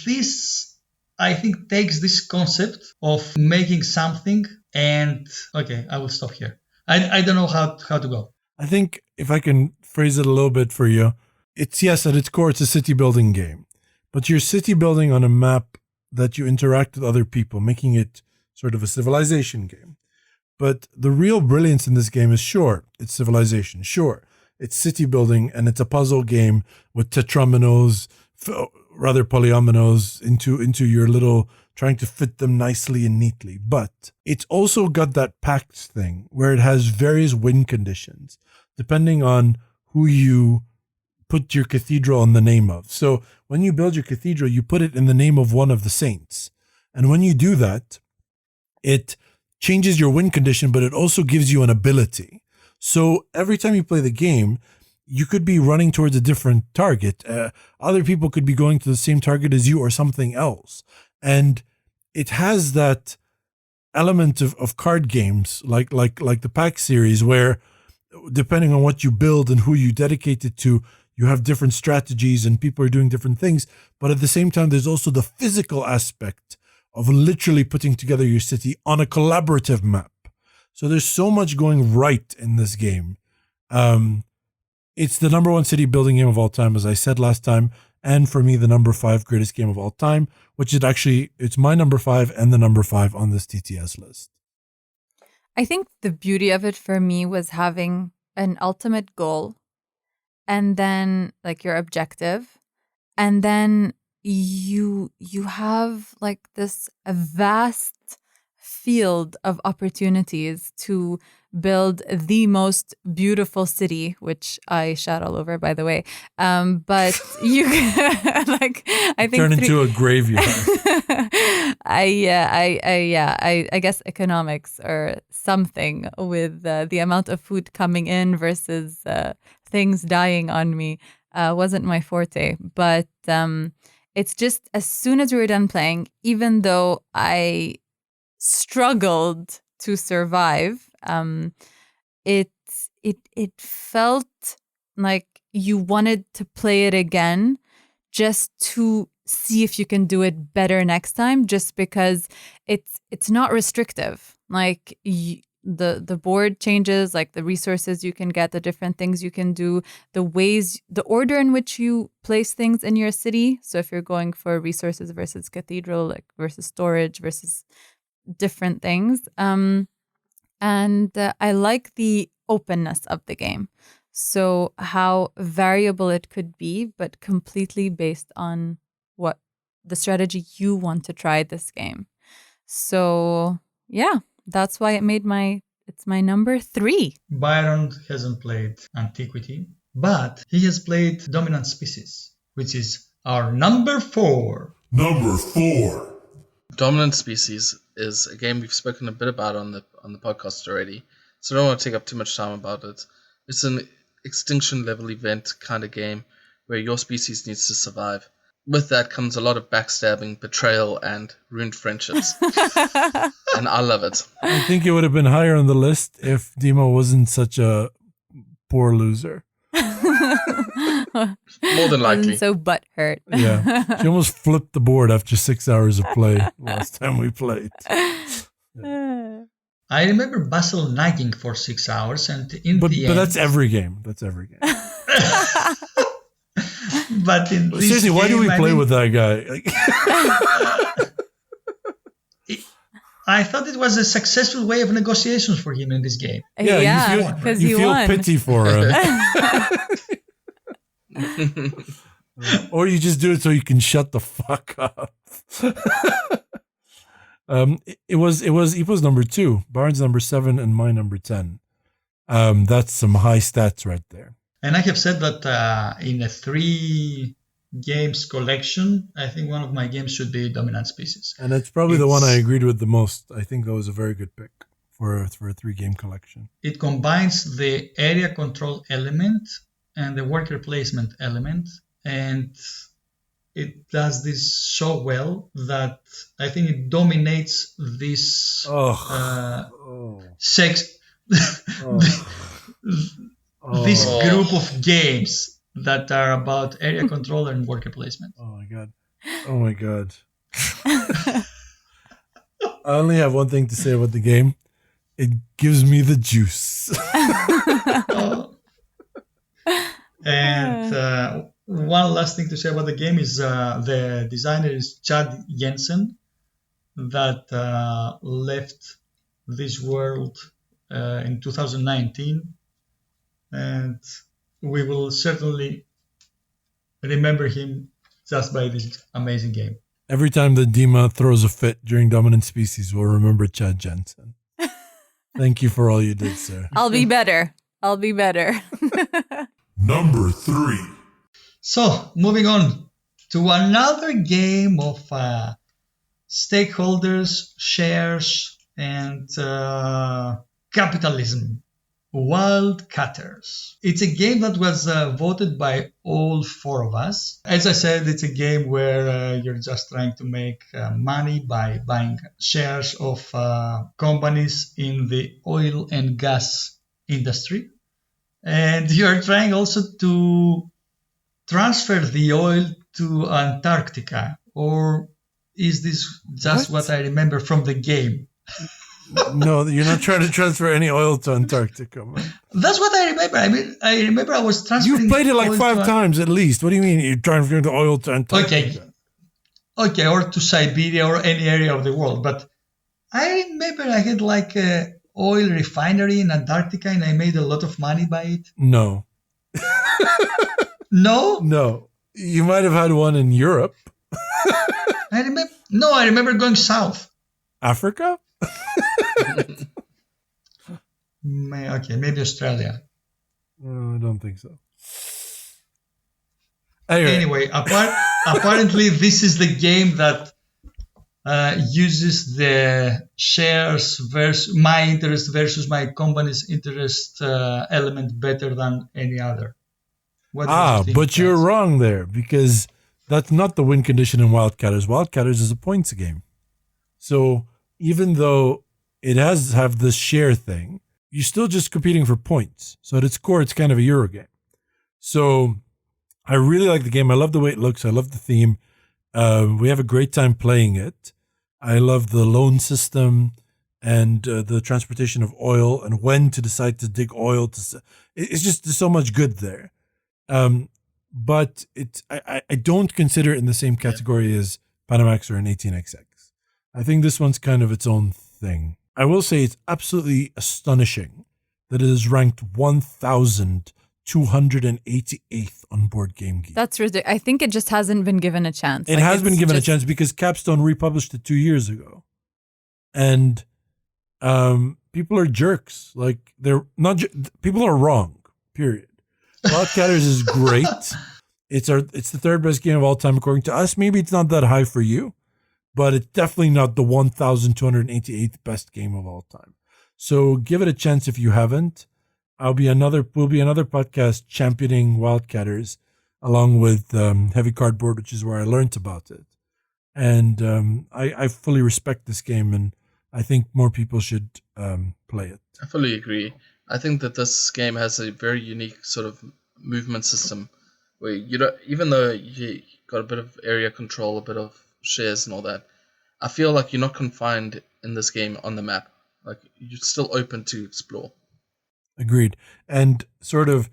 this, I think, takes this concept of making something and, okay, I will stop here. I don't know how to go. I think if I can phrase it a little bit for you, it's yes, at its core, it's a city building game, but you're city building on a map that you interact with other people, making it sort of a civilization game. But the real brilliance in this game is sure, it's civilization. Sure, it's city building and it's a puzzle game with tetrominoes, rather polyominoes into your little, trying to fit them nicely and neatly. But it's also got that pact thing where it has various win conditions depending on who you put your cathedral in the name of. So when you build your cathedral, you put it in the name of one of the saints. And when you do that, it changes your win condition, but it also gives you an ability. So every time you play the game, you could be running towards a different target. Other people could be going to the same target as you or something else. And it has that element of card games like the Pack series, where depending on what you build and who you dedicate it to, you have different strategies and people are doing different things. But at the same time, there's also the physical aspect of literally putting together your city on a collaborative map. So there's so much going right in this game. It's the number one city building game of all time, as I said last time. And for me, the number 5 greatest game of all time, which is actually, it's my number 5 and the number 5 on this TTS list. I think the beauty of it for me was having an ultimate goal and then like your objective, and then you have like this a vast field of opportunities to build the most beautiful city, which I shout all over, by the way. But you like, I think turn into a graveyard. I guess economics or something with the amount of food coming in versus things dying on me wasn't my forte. But it's just as soon as we were done playing, even though I struggled to survive, it felt like you wanted to play it again just to see if you can do it better next time, just because it's not restrictive. Like the board changes, like the resources you can get, the different things you can do, the ways, the order in which you place things in your city. So if you're going for resources versus cathedral, like versus storage versus different things. And I like the openness of the game. So how variable it could be, but completely based on what the strategy you want to try this game. So yeah, that's why it's my number 3. Byron hasn't played Antiquity, but he has played Dominant Species, which is our number 4. Number 4. Dominant Species is a game we've spoken a bit about on the podcast already, so I don't want to take up too much time about it. It's an extinction level event kind of game where your species needs to survive. With that comes a lot of backstabbing, betrayal, and ruined friendships. And I love it. I think it would have been higher on the list if Dima wasn't such a poor loser. More than likely. So butthurt. Yeah. She almost flipped the board after 6 hours of play last time we played. I remember Basil nagging for 6 hours, and But end, that's every game. That's every game. But in this Seriously, why do we game, play with that guy? I thought it was a successful way of negotiations for him in this game. Yeah, because you he feel won. pity for him. Or you just do it so you can shut the fuck up. It was number 2, Barnes number 7, and my number 10. That's some high stats right there. And I have said that in a 3 games collection, I think one of my games should be Dominant Species. And it's probably the one I agreed with the most. I think that was a very good pick for a 3-game collection. It combines the area control element and the worker placement element, and it does this so well that I think it dominates this sex this group of games that are about area control and worker placement. Oh my god. I only have one thing to say about the game. It gives me the juice. Oh. And one last thing to say about the game is the designer is Chad Jensen, that left this world in 2019, and we will certainly remember him just by this amazing game. Every time the Dima throws a fit during Dominant Species, we'll remember Chad Jensen. Thank you for all you did, sir. I'll be better. I'll be better. Number 3. So, moving on to another game of stakeholders, shares, and capitalism. Wildcatters. It's a game that was voted by all 4 of us. As I said, it's a game where you're just trying to make money by buying shares of companies in the oil and gas industry. And you're trying also to transfer the oil to Antarctica. Or is this just what I remember from the game? No, you're not trying to transfer any oil to Antarctica, man. That's what I remember. I mean, I remember I was transferring. You've played it like oil 5 times at least. What do you mean you're transferring the oil to Antarctica? Okay, or to Siberia or any area of the world. But I remember I had like a oil refinery in Antarctica, and I made a lot of money by it. No. No, No. You might have had one in Europe. I remember going south. Africa? Okay, maybe Australia. No, I don't think so. Anyway, apparently this is the game that uses the shares versus my interest versus my company's interest element better than any other. What do you think, but you're guys? wrong there, because that's not the win condition in Wildcatters. Wildcatters is a points game. So even though it has have this share thing, you're still just competing for points. So at its core, it's kind of a Euro game. So I really like the game. I love the way it looks. I love the theme. We have a great time playing it. I love the loan system and the transportation of oil and when to decide to dig oil. It's just there's so much good there. But I don't consider it in the same category as Panamax or an 18XX. I think this one's kind of its own thing. I will say it's absolutely astonishing that it is ranked 1,288th on Board Game Geek. That's ridiculous. I think it just hasn't been given a chance. It has been given a chance because Capstone republished it 2 years ago. And people are jerks. Like, they're not people are wrong, period. Wildcatters is great. It's the 3rd best game of all time according to us. Maybe it's not that high for you, but it's definitely not the 1,288th best game of all time. So give it a chance if you haven't. We'll be another podcast championing Wildcatters along with Heavy Cardboard, which is where I learned about it. And I fully respect this game, and I think more people should play it. I fully agree. I think that this game has a very unique sort of movement system where even though you got a bit of area control, a bit of shares and all that, I feel like you're not confined in this game on the map. Like, you're still open to explore. Agreed. And sort of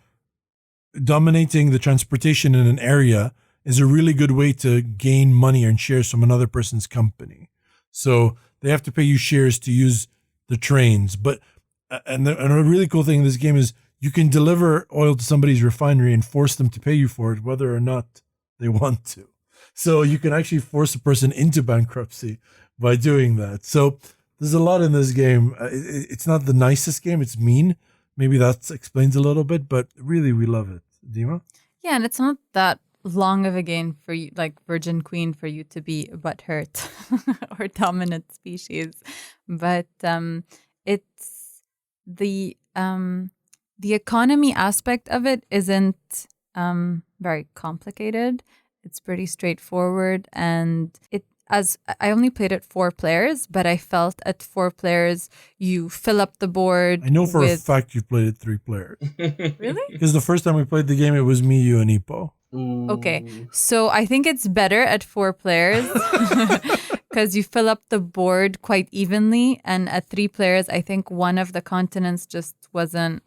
dominating the transportation in an area is a really good way to gain money and shares from another person's company. So they have to pay you shares to use the trains. But and a really cool thing in this game is you can deliver oil to somebody's refinery and force them to pay you for it, whether or not they want to. So you can actually force a person into bankruptcy by doing that. So there's a lot in this game. It's not the nicest game. It's mean. Maybe that explains a little bit, but really we love it. Dima? Yeah, and it's not that long of a game for you, like Virgin Queen, for you to be butthurt or dominant species. But it's the economy aspect of it isn't very complicated. It's pretty straightforward, and as I only played it 4 players, but I felt at 4 players you fill up the board. I know for a fact you've played it 3 players. Really? Because the first time we played the game, it was me, you, and Ipo. Ooh. Okay, so I think it's better at 4 players because you fill up the board quite evenly. And at 3 players, I think one of the continents just wasn't,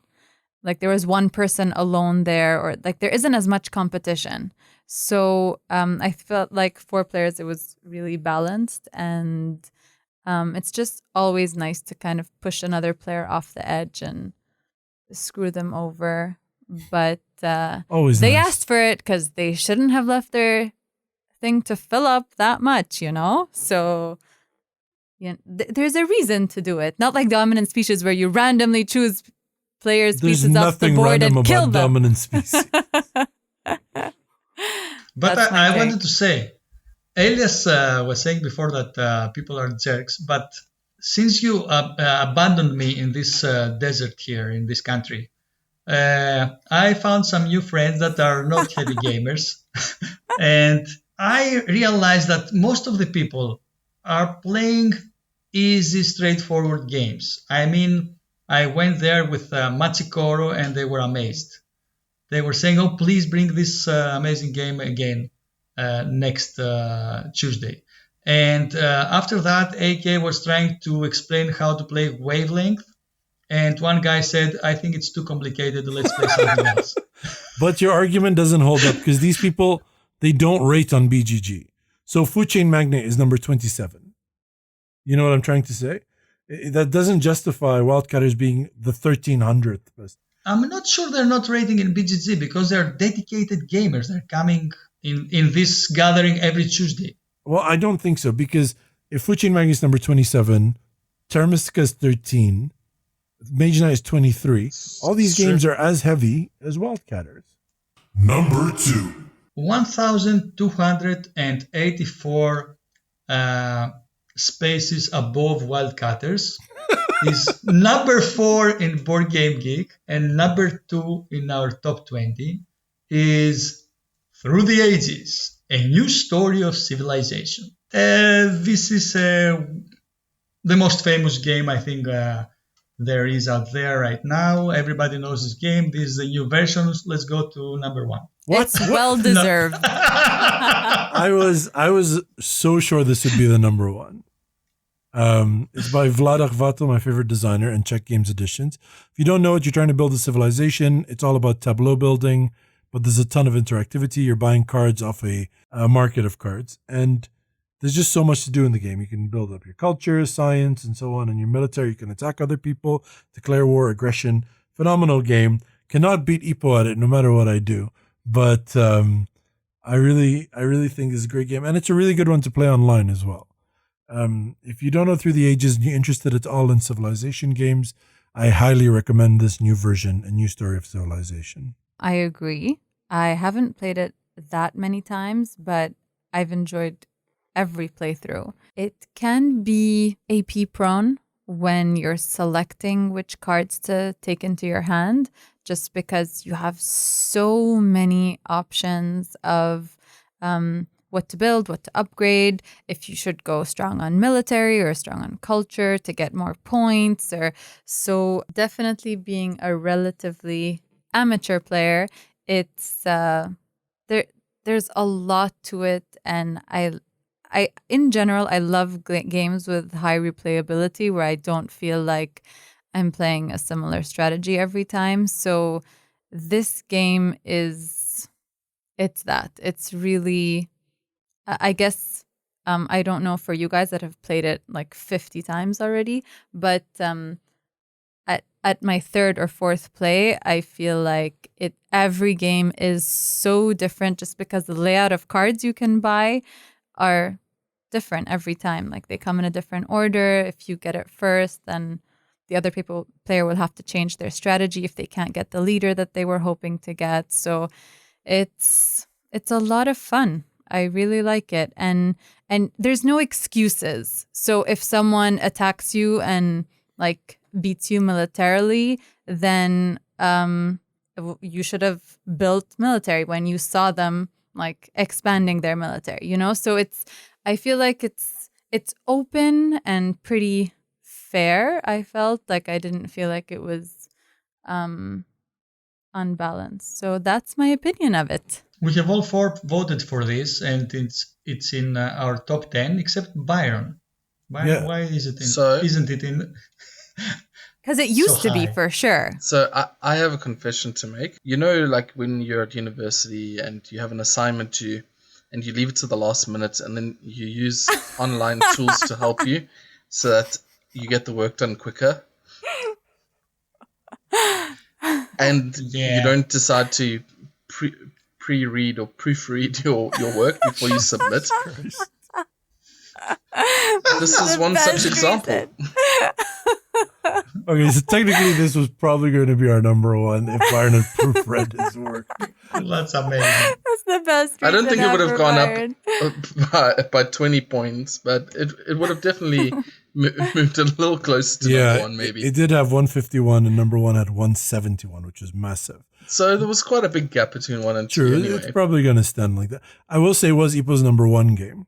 like there was one person alone there, or like there isn't as much competition. So I felt like 4 players, it was really balanced. And it's just always nice to kind of push another player off the edge and screw them over. But Always they nice. asked for it because they shouldn't have left their thing to fill up that much, So there's a reason to do it. Not like dominant species where you randomly choose players' There's pieces off the nothing board random and kill about them. dominant species. But That's my I take. wanted to say, Elias was saying before that people are jerks, but since you abandoned me in this desert here in this country, I found some new friends that are not heavy gamers, and I realized that most of the people are playing easy, straightforward games. I mean, I went there with Machikoro and they were amazed. They were saying, "Oh, please bring this amazing game again next Tuesday." And after that, AK was trying to explain how to play Wavelength. And one guy said, "I think it's too complicated. Let's play something else." But your argument doesn't hold up because these people, they don't rate on BGG. So Food Chain Magnate is number 27. You know what I'm trying to say? That doesn't justify Wildcatters being the 1300th best. I'm not sure they're not rating in BGG because they're dedicated gamers. They're coming in this gathering every Tuesday. Well, I don't think so because if Food Chain Magnate is number 27, Terra Mystica is 13, Mage Knight is 23. All these games are as heavy as Wildcatters. Number 2. 1,284 spaces above Wildcatters is number 4 in Board Game Geek, and number 2 in our top 20 is Through the Ages, a new story of civilization. This is the most famous game I think there is out there right now. Everybody knows this game. This is the new version. Let's go to number 1. What? It's well deserved. I was so sure this would be the number 1. It's by Vlad Akhvato, my favorite designer, and Czech Games Editions. If you don't know it, you're trying to build a civilization. It's all about tableau building, but there's a ton of interactivity. You're buying cards off a market of cards, and there's just so much to do in the game. You can build up your culture, science, and so on, and your military. You can attack other people, declare war, aggression. Phenomenal game. Cannot beat Ipo at it, no matter what I do. But I really think it's a great game, and it's a really good one to play online as well. If you don't know Through the Ages and you're interested at all in civilization games, I highly recommend this new version, A New Story of Civilization. I agree. I haven't played it that many times, but I've enjoyed every playthrough. It can be AP prone when you're selecting which cards to take into your hand, just because you have so many options of what to build, what to upgrade, if you should go strong on military or strong on culture to get more points. Or so definitely being a relatively amateur player, it's there's a lot to it, and I in general I love games with high replayability where I don't feel like I'm playing a similar strategy every time. So this game it's really, I guess, I don't know for you guys that have played it like 50 times already, but at my 3rd or 4th play, I feel like every game is so different just because the layout of cards you can buy are different every time. Like they come in a different order. If you get it first, then the other player will have to change their strategy if they can't get the leader that they were hoping to get. So it's a lot of fun. I really like it. And there's no excuses. So if someone attacks you and like beats you militarily, then you should have built military when you saw them like expanding their military, So I feel like it's open and pretty fair. I felt like I didn't feel like it was unbalanced. So that's my opinion of it. We have all four voted for this, and it's in our top 10, except Byron. Byron, Yeah. why is it So- isn't it in Because it used to be high? for sure. So I have a confession to make. You know, like when you're at university and you have an assignment to, and you leave it to the last minute, and then you use online tools to help you, so that you get the work done quicker, and Yeah. you don't decide to pre-read or proofread your work before you submit. This is The one best such example. reason. Okay, so technically this was probably going to be our number one if Byron had proofread his work. That's amazing. That's the best. I don't think it would have reason gone ever, Byron. up by 20 points, but it would have definitely moved a little closer to number one, maybe. It did have 151 and number one had 171, which is massive. So there was quite a big gap between one and True, two anyway. it's probably going to stand like that. I will say it was Ipo's number one game.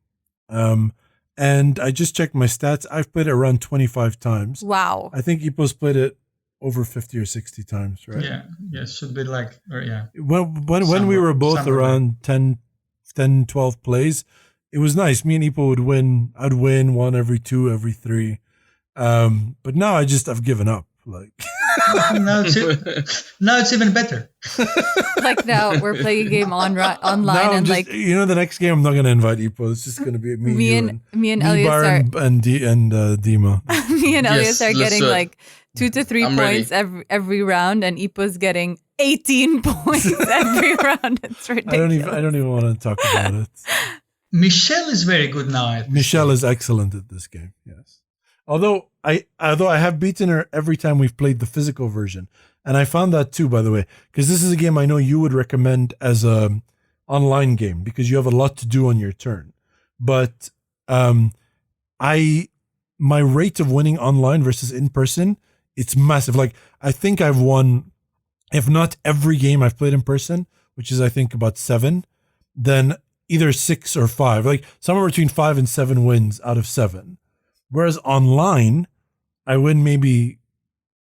And I just checked my stats. I've played it around 25 times. Wow. I think Ipo's played it over 50 or 60 times, right? Yeah, it should be like, yeah. When we were both Somewhere around 10, 12 plays, it was nice. Me and Ipo would win. I'd win one every two, every three. But now I've given up. Like now it's even better. Like now we're playing a game online now and the next game I'm not going to invite Ipo. It's just going to be me, me you, and Elias Byron, and Dima. me and Elias Yes, are getting listen. like 2 to 3 I'm ready. points every round, and Ipo's getting 18 points every round. It's ridiculous. I don't even want to talk about it. Michelle is very good now. At this Michelle game. is excellent at this game. Yes. Although I have beaten her every time we've played the physical version, and I found that too, by the way, because this is a game I know you would recommend as a online game because you have a lot to do on your turn. But my rate of winning online versus in person, it's massive. Like I think I've won, if not every game I've played in person, which is I think about 7, then either 6 or 5, like somewhere between 5 and 7 wins out of 7. Whereas online, I win maybe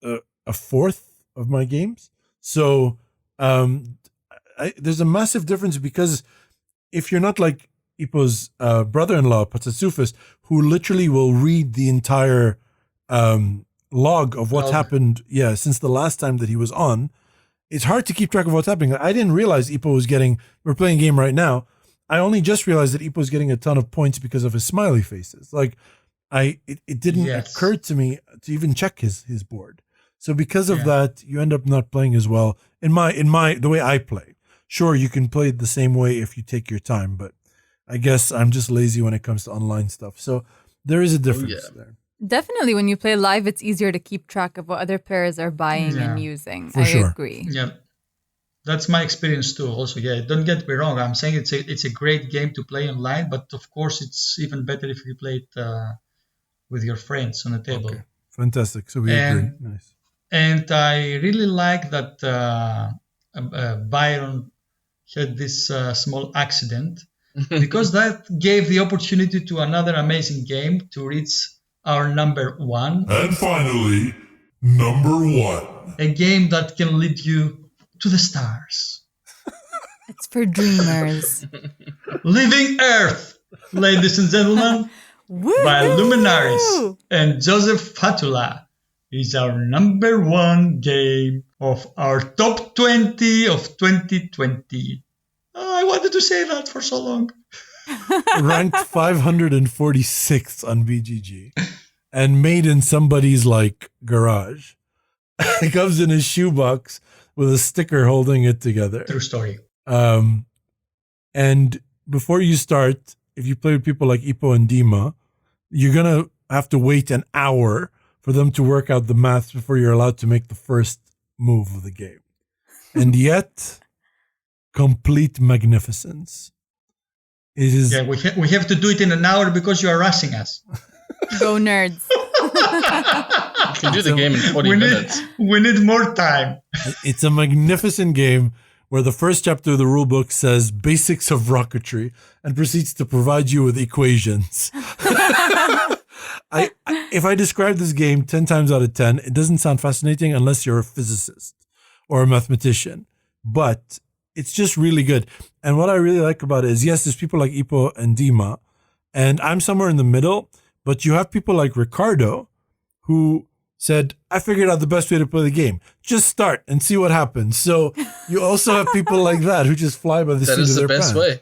a fourth of my games. So there's a massive difference because if you're not like Ipo's brother-in-law, Patsatsufis, who literally will read the entire log of what's happened, since the last time that he was on, it's hard to keep track of what's happening. I didn't realize Ipo was we're playing a game right now. I only just realized that Ipo's getting a ton of points because of his smiley faces. Like, it didn't occur to me to even check his board. So because of that, you end up not playing as well. In the way I play. Sure, you can play it the same way if you take your time, but I guess I'm just lazy when it comes to online stuff. So there is a difference there. Definitely, when you play live, it's easier to keep track of what other players are buying and using. For sure. Agree. Yeah, that's my experience too. Also, don't get me wrong. I'm saying it's a great game to play online, but of course, it's even better if you play it with your friends on a table. Okay. Fantastic. So we agree. Nice. And I really like that Byron had this small accident because that gave the opportunity to another amazing game to reach our number 1. And finally, number 1. A game that can lead you to the stars. It's for dreamers. Living Earth, ladies and gentlemen, by Luminaries and Joseph Fatula is our number 1 game of our top 20 of 2020. I wanted to say that for so long. Ranked 546th on BGG and made in somebody's garage. It comes in a shoebox with a sticker holding it together. True story. And before you start, if you play with people like Ipo and Dima, you're going to have to wait an hour for them to work out the maths before you're allowed to make the first move of the game. And yet, complete magnificence. It is. Yeah, we have to do it in an hour because you are rushing us. Go nerds. You can do the game in 40 minutes. We need more time. It's a magnificent game where the first chapter of the rulebook says basics of rocketry and proceeds to provide you with equations. If I describe this game 10 times out of 10, it doesn't sound fascinating unless you're a physicist or a mathematician. But it's just really good. And what I really like about it is, yes, there's people like Ipo and Dima, and I'm somewhere in the middle, but you have people like Ricardo who said, I figured out the best way to play the game. Just start and see what happens. So you also have people like that who just fly by the seat That is of the their best pants. way.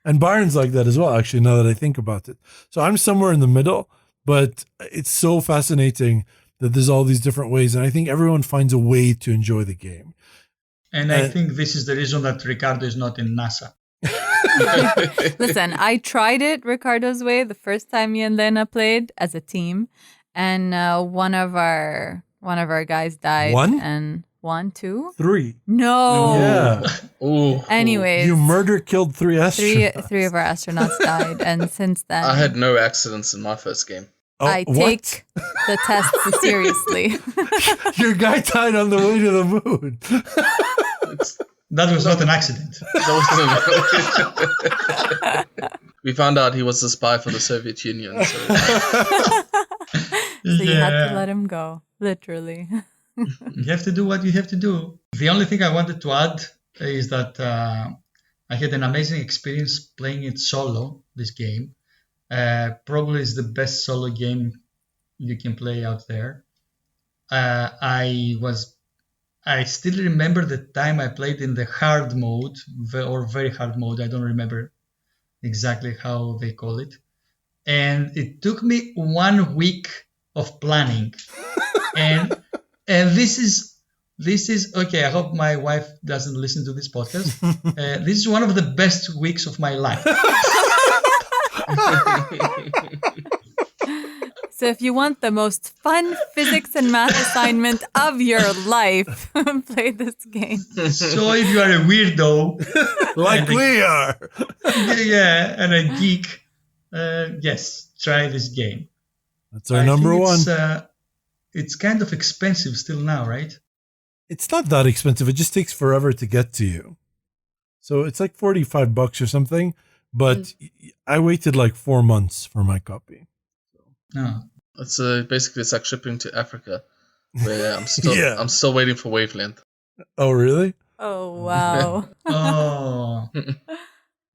And Byron's like that as well, actually, now that I think about it. So I'm somewhere in the middle, but it's so fascinating that there's all these different ways. And I think everyone finds a way to enjoy the game. And I think this is the reason that Ricardo is not in NASA. Listen, I tried it Ricardo's way the first time me and Lena played as a team, and one of our guys died. One? And 1, 2? 3. No. Yeah. Ooh. Anyways, You killed 3 astronauts. three of our astronauts died, and since then I had no accidents in my first game. Oh, I what? take the tests seriously. Your guy died on the way to the moon. That was not an accident. We found out he was a spy for the Soviet Union. So. So you had to let him go, literally. You have to do what you have to do. The only thing I wanted to add is that I had an amazing experience playing it solo, this game. Probably is the best solo game you can play out there. I still remember the time I played in the hard mode, or very hard mode. I don't remember exactly how they call it. And it took me 1 week of planning. and this is okay. I hope my wife doesn't listen to this podcast. This is one of the best weeks of my life. So if you want the most fun physics and math assignment of your life, play this game. So if you are a weirdo, Like we are. yeah, and a geek, yes, try this game. That's our number one. It's kind of expensive still now, right? It's not that expensive. It just takes forever to get to you. So it's like $45 or something. But I waited like 4 months for my copy. No. It's basically it's like shipping to Africa, where I'm still Yeah. I'm still waiting for Wavelength. Oh, really? Oh, wow. Oh,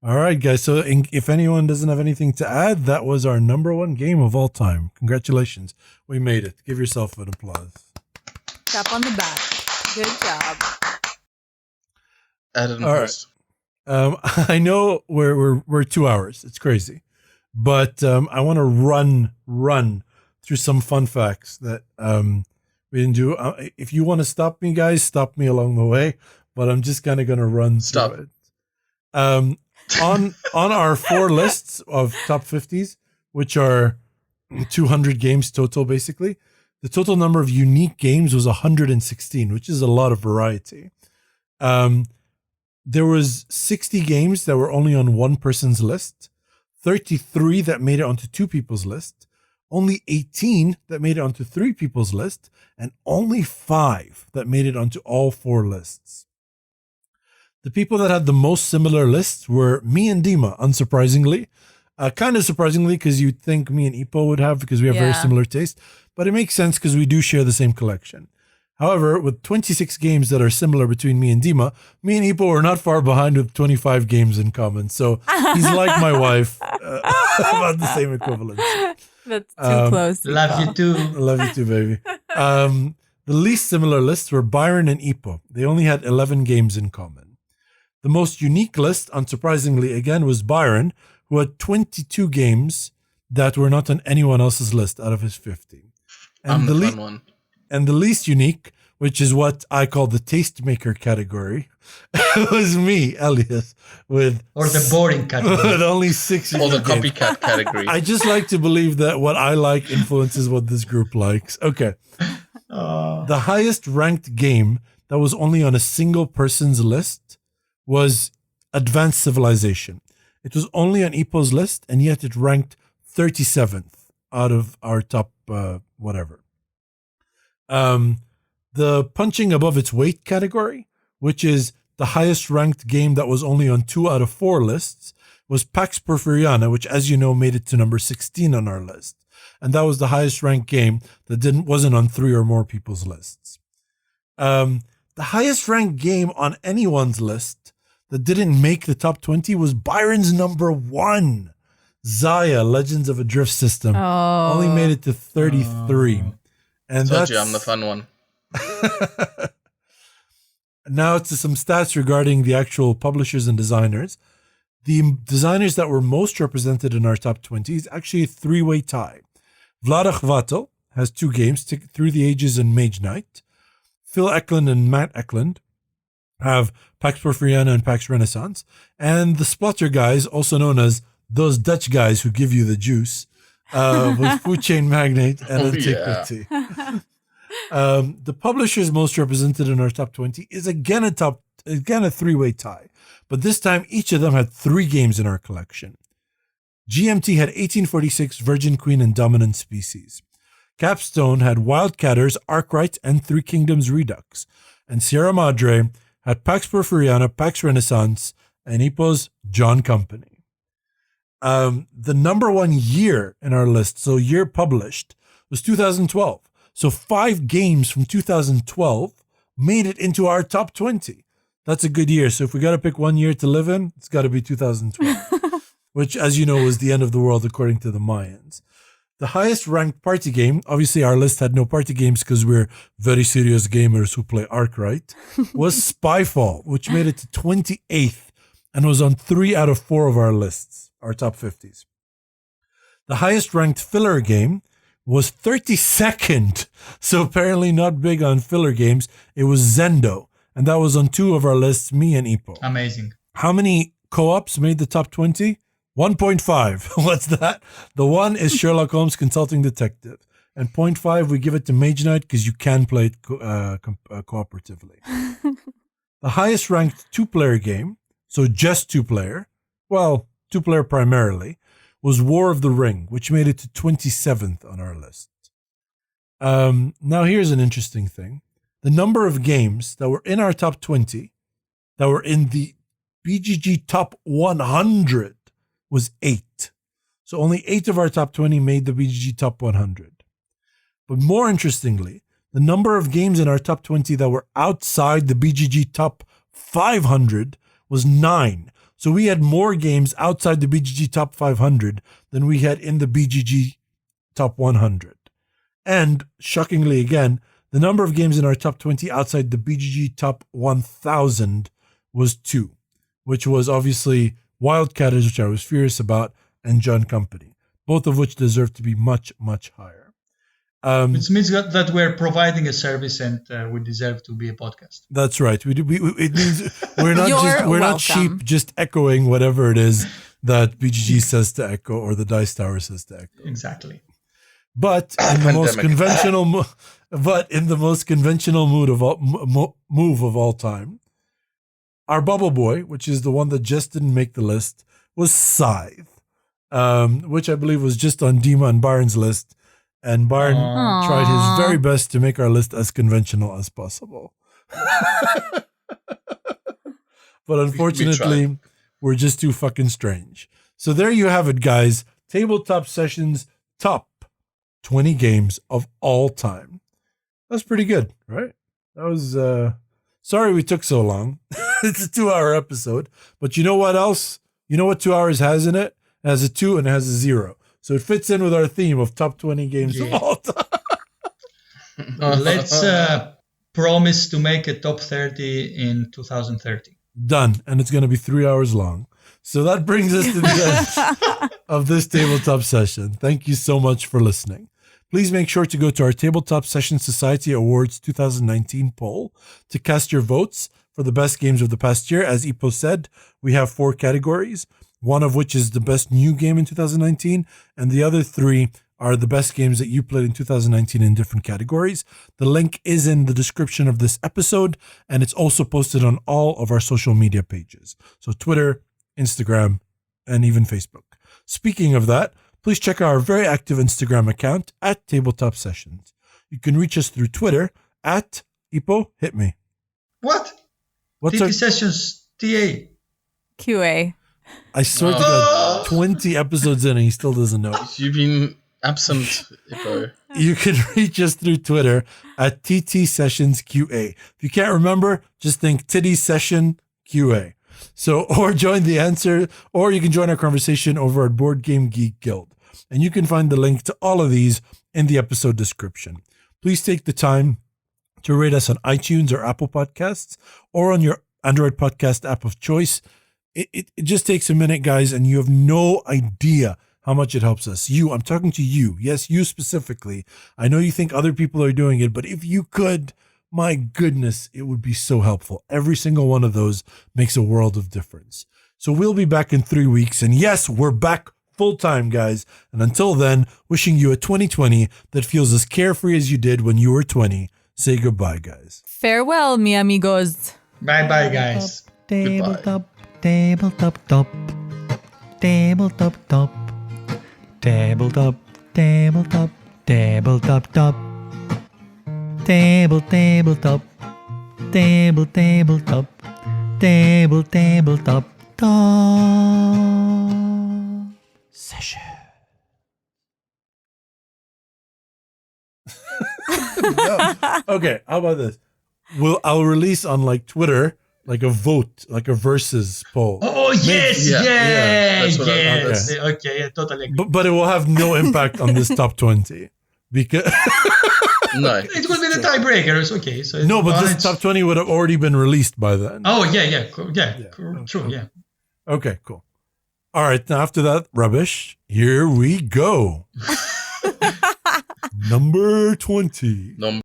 All right, guys. So if anyone doesn't have anything to add, that was our number one game of all time. Congratulations. We made it. Give yourself an applause. Tap on the back. Good job. Add it in All right. post. I know we're 2 hours. It's crazy. But I want to run through some fun facts that we didn't do. If you want to stop me, guys, stop me along the way. But I'm just kind of going to run Stop. through it. On our 4 lists of top 50s, which are 200 games total, basically, the total number of unique games was 116, which is a lot of variety. There was 60 games that were only on one person's list, 33 that made it onto 2 people's list, only 18 that made it onto 3 people's list, and only 5 that made it onto all 4 lists. The people that had the most similar lists were me and Dima, unsurprisingly. Kind of surprisingly, because you'd think me and Ipo would have, because we have very Yeah. similar taste. But it makes sense because we do share the same collection. However, with 26 games that are similar between me and Dima, me and Ipo are not far behind with 25 games in common. So he's like my wife, about the same equivalence. That's too close. love you too. I love you too, baby. The least similar lists were Byron and Ipo. They only had 11 games in common. The most unique list, unsurprisingly, again, was Byron, who had 22 games that were not on anyone else's list out of his 50. I'm the fun one. And the least unique, which is what I call the tastemaker category, was me, Elias, with Or the boring category. with only 6 Or the unique games. copycat category. I just like to believe that what I like influences what this group likes. Okay. Oh. The highest ranked game that was only on a single person's list was Advanced Civilization. It was only on Ipo's list, and yet it ranked 37th out of our top whatever. The punching above its weight category, which is the highest ranked game that was only on 2 out of 4 lists, was Pax Porfiriana, which, as you know, made it to number 16 on our list. And that was the highest ranked game that wasn't on 3 or more people's lists. The highest ranked game on anyone's list that didn't make the top 20 was Byron's number 1. Zaya, Legends of a Drift System. Oh. Only made it to 33. And Told that's you I'm the fun one. Now to some stats regarding the actual publishers and designers. The designers that were most represented in our top 20 is actually a 3-way tie. Vlada Chvatel has 2 games, Through the Ages and Mage Knight. Phil Eklund and Matt Eklund have Pax Porfiriana and Pax Renaissance. And the Splutter guys, also known as those Dutch guys who give you the juice, with Food Chain Magnate and Antiquity. The publishers most represented in our top 20 is again a 3-way tie. But this time, each of them had 3 games in our collection. GMT had 1846, Virgin Queen, and Dominant Species. Capstone had Wildcatters, Arkwright, and Three Kingdoms Redux. And Sierra Madre had Pax Porfiriana, Pax Renaissance, and Ipo's John Company. The number 1 year in our list, so year published, was 2012. So 5 games from 2012 made it into our top 20. That's a good year. So if we got to pick 1 year to live in, it's got to be 2012, which, as you know, was the end of the world according to the Mayans. The highest ranked party game, obviously our list had no party games because we're very serious gamers who play Arkwright, was Spyfall, which made it to 28th and was on 3 out of 4 of our lists, our top 50s. The highest ranked filler game was 32nd. So apparently not big on filler games. It was Zendo. And that was on 2 of our lists, me and Ipo. Amazing. How many co-ops made the top 20? 1.5. What's that? The 1 is Sherlock Holmes Consulting Detective. And 0.5, we give it to Mage Knight because you can play it cooperatively. The highest ranked 2-player game, so just 2-player, well, 2-player primarily, was War of the Ring, which made it to 27th on our list. Now here's an interesting thing. The number of games that were in our top 20 that were in the BGG top 100 was 8. So only 8 of our top 20 made the BGG top 100. But more interestingly, the number of games in our top 20 that were outside the BGG top 500 was 9. So we had more games outside the BGG top 500 than we had in the BGG top 100. And shockingly again, the number of games in our top 20 outside the BGG top 1000 was 2, which was obviously Wildcatters, which I was furious about, and John Company, both of which deserve to be much, much higher. Which means that we're providing a service and we deserve to be a podcast. That's right. It means we're not You're not sheep just echoing whatever it is that BGG says to echo or the Dice Tower says to echo. Exactly. But in the most conventional, move of all time, our Bubble Boy, which is the one that just didn't make the list, was Scythe, which I believe was just on Dima and Byron's list, and Byron tried his very best to make our list as conventional as possible. But unfortunately, we're just too fucking strange. So there you have it, guys. Tabletop Sessions top 20 games of all time. That's pretty good, right? That was, sorry we took so long. It's a 2-hour episode. But you know what else? You know what 2 hours has in it? It has a 2 and it has a 0. So it fits in with our theme of top 20 games of all time. Let's promise to make a top 30 in 2030. Done. And it's going to be 3 hours long. So that brings us to the end of this Tabletop Session. Thank you so much for listening. Please make sure to go to our Tabletop Session Society Awards 2019 poll to cast your votes for the best games of the past year. As Ipo said, we have 4 categories, one of which is the best new game in 2019, and the other 3 are the best games that you played in 2019 in different categories. The link is in the description of this episode, and it's also posted on all of our social media pages. So Twitter, Instagram, and even Facebook. Speaking of that, please check out our very active Instagram account at Tabletop Sessions. You can reach us through Twitter at Ipo Hit Me. What? What's TT our Sessions TA. QA. I swear to God, 20 episodes in and he still doesn't know. You've been absent, Ipo. You can reach us through Twitter at TT Sessions QA. If you can't remember, just think Titty Session QA. So, or join the answer, or you can join our conversation over at Board Game Geek Guild. And you can find the link to all of these in the episode description. Please take the time to rate us on iTunes or Apple Podcasts or on your Android podcast app of choice. It just takes a minute, guys, and you have no idea how much it helps us. I'm talking to you. Yes, you specifically. I know you think other people are doing it, but if you could, my goodness, it would be so helpful. Every single one of those makes a world of difference. So we'll be back in 3 weeks. And yes, we're back full time, guys. And until then, wishing you a 2020 that feels as carefree as you did when you were 20. Say goodbye, guys. Farewell, mi amigos. Bye, guys. Tabletop, tabletop, top. Tabletop, top. Tabletop, tabletop, tabletop, top. Tabletop. Tabletop. Tabletop, top. Session. No. Okay, how about this? I'll release on like Twitter like a vote, like a versus poll. Oh, yes, Yeah, yes, that's what I- yes. Okay, yeah, totally agree. But it will have no impact on this top 20 because No. It will be the tiebreaker. It's okay. So no, but this it's- top 20 would have already been released by then. Oh, yeah, cool, true, Okay. yeah. Okay, cool. All right, now after that rubbish, here we go. Number 20. Number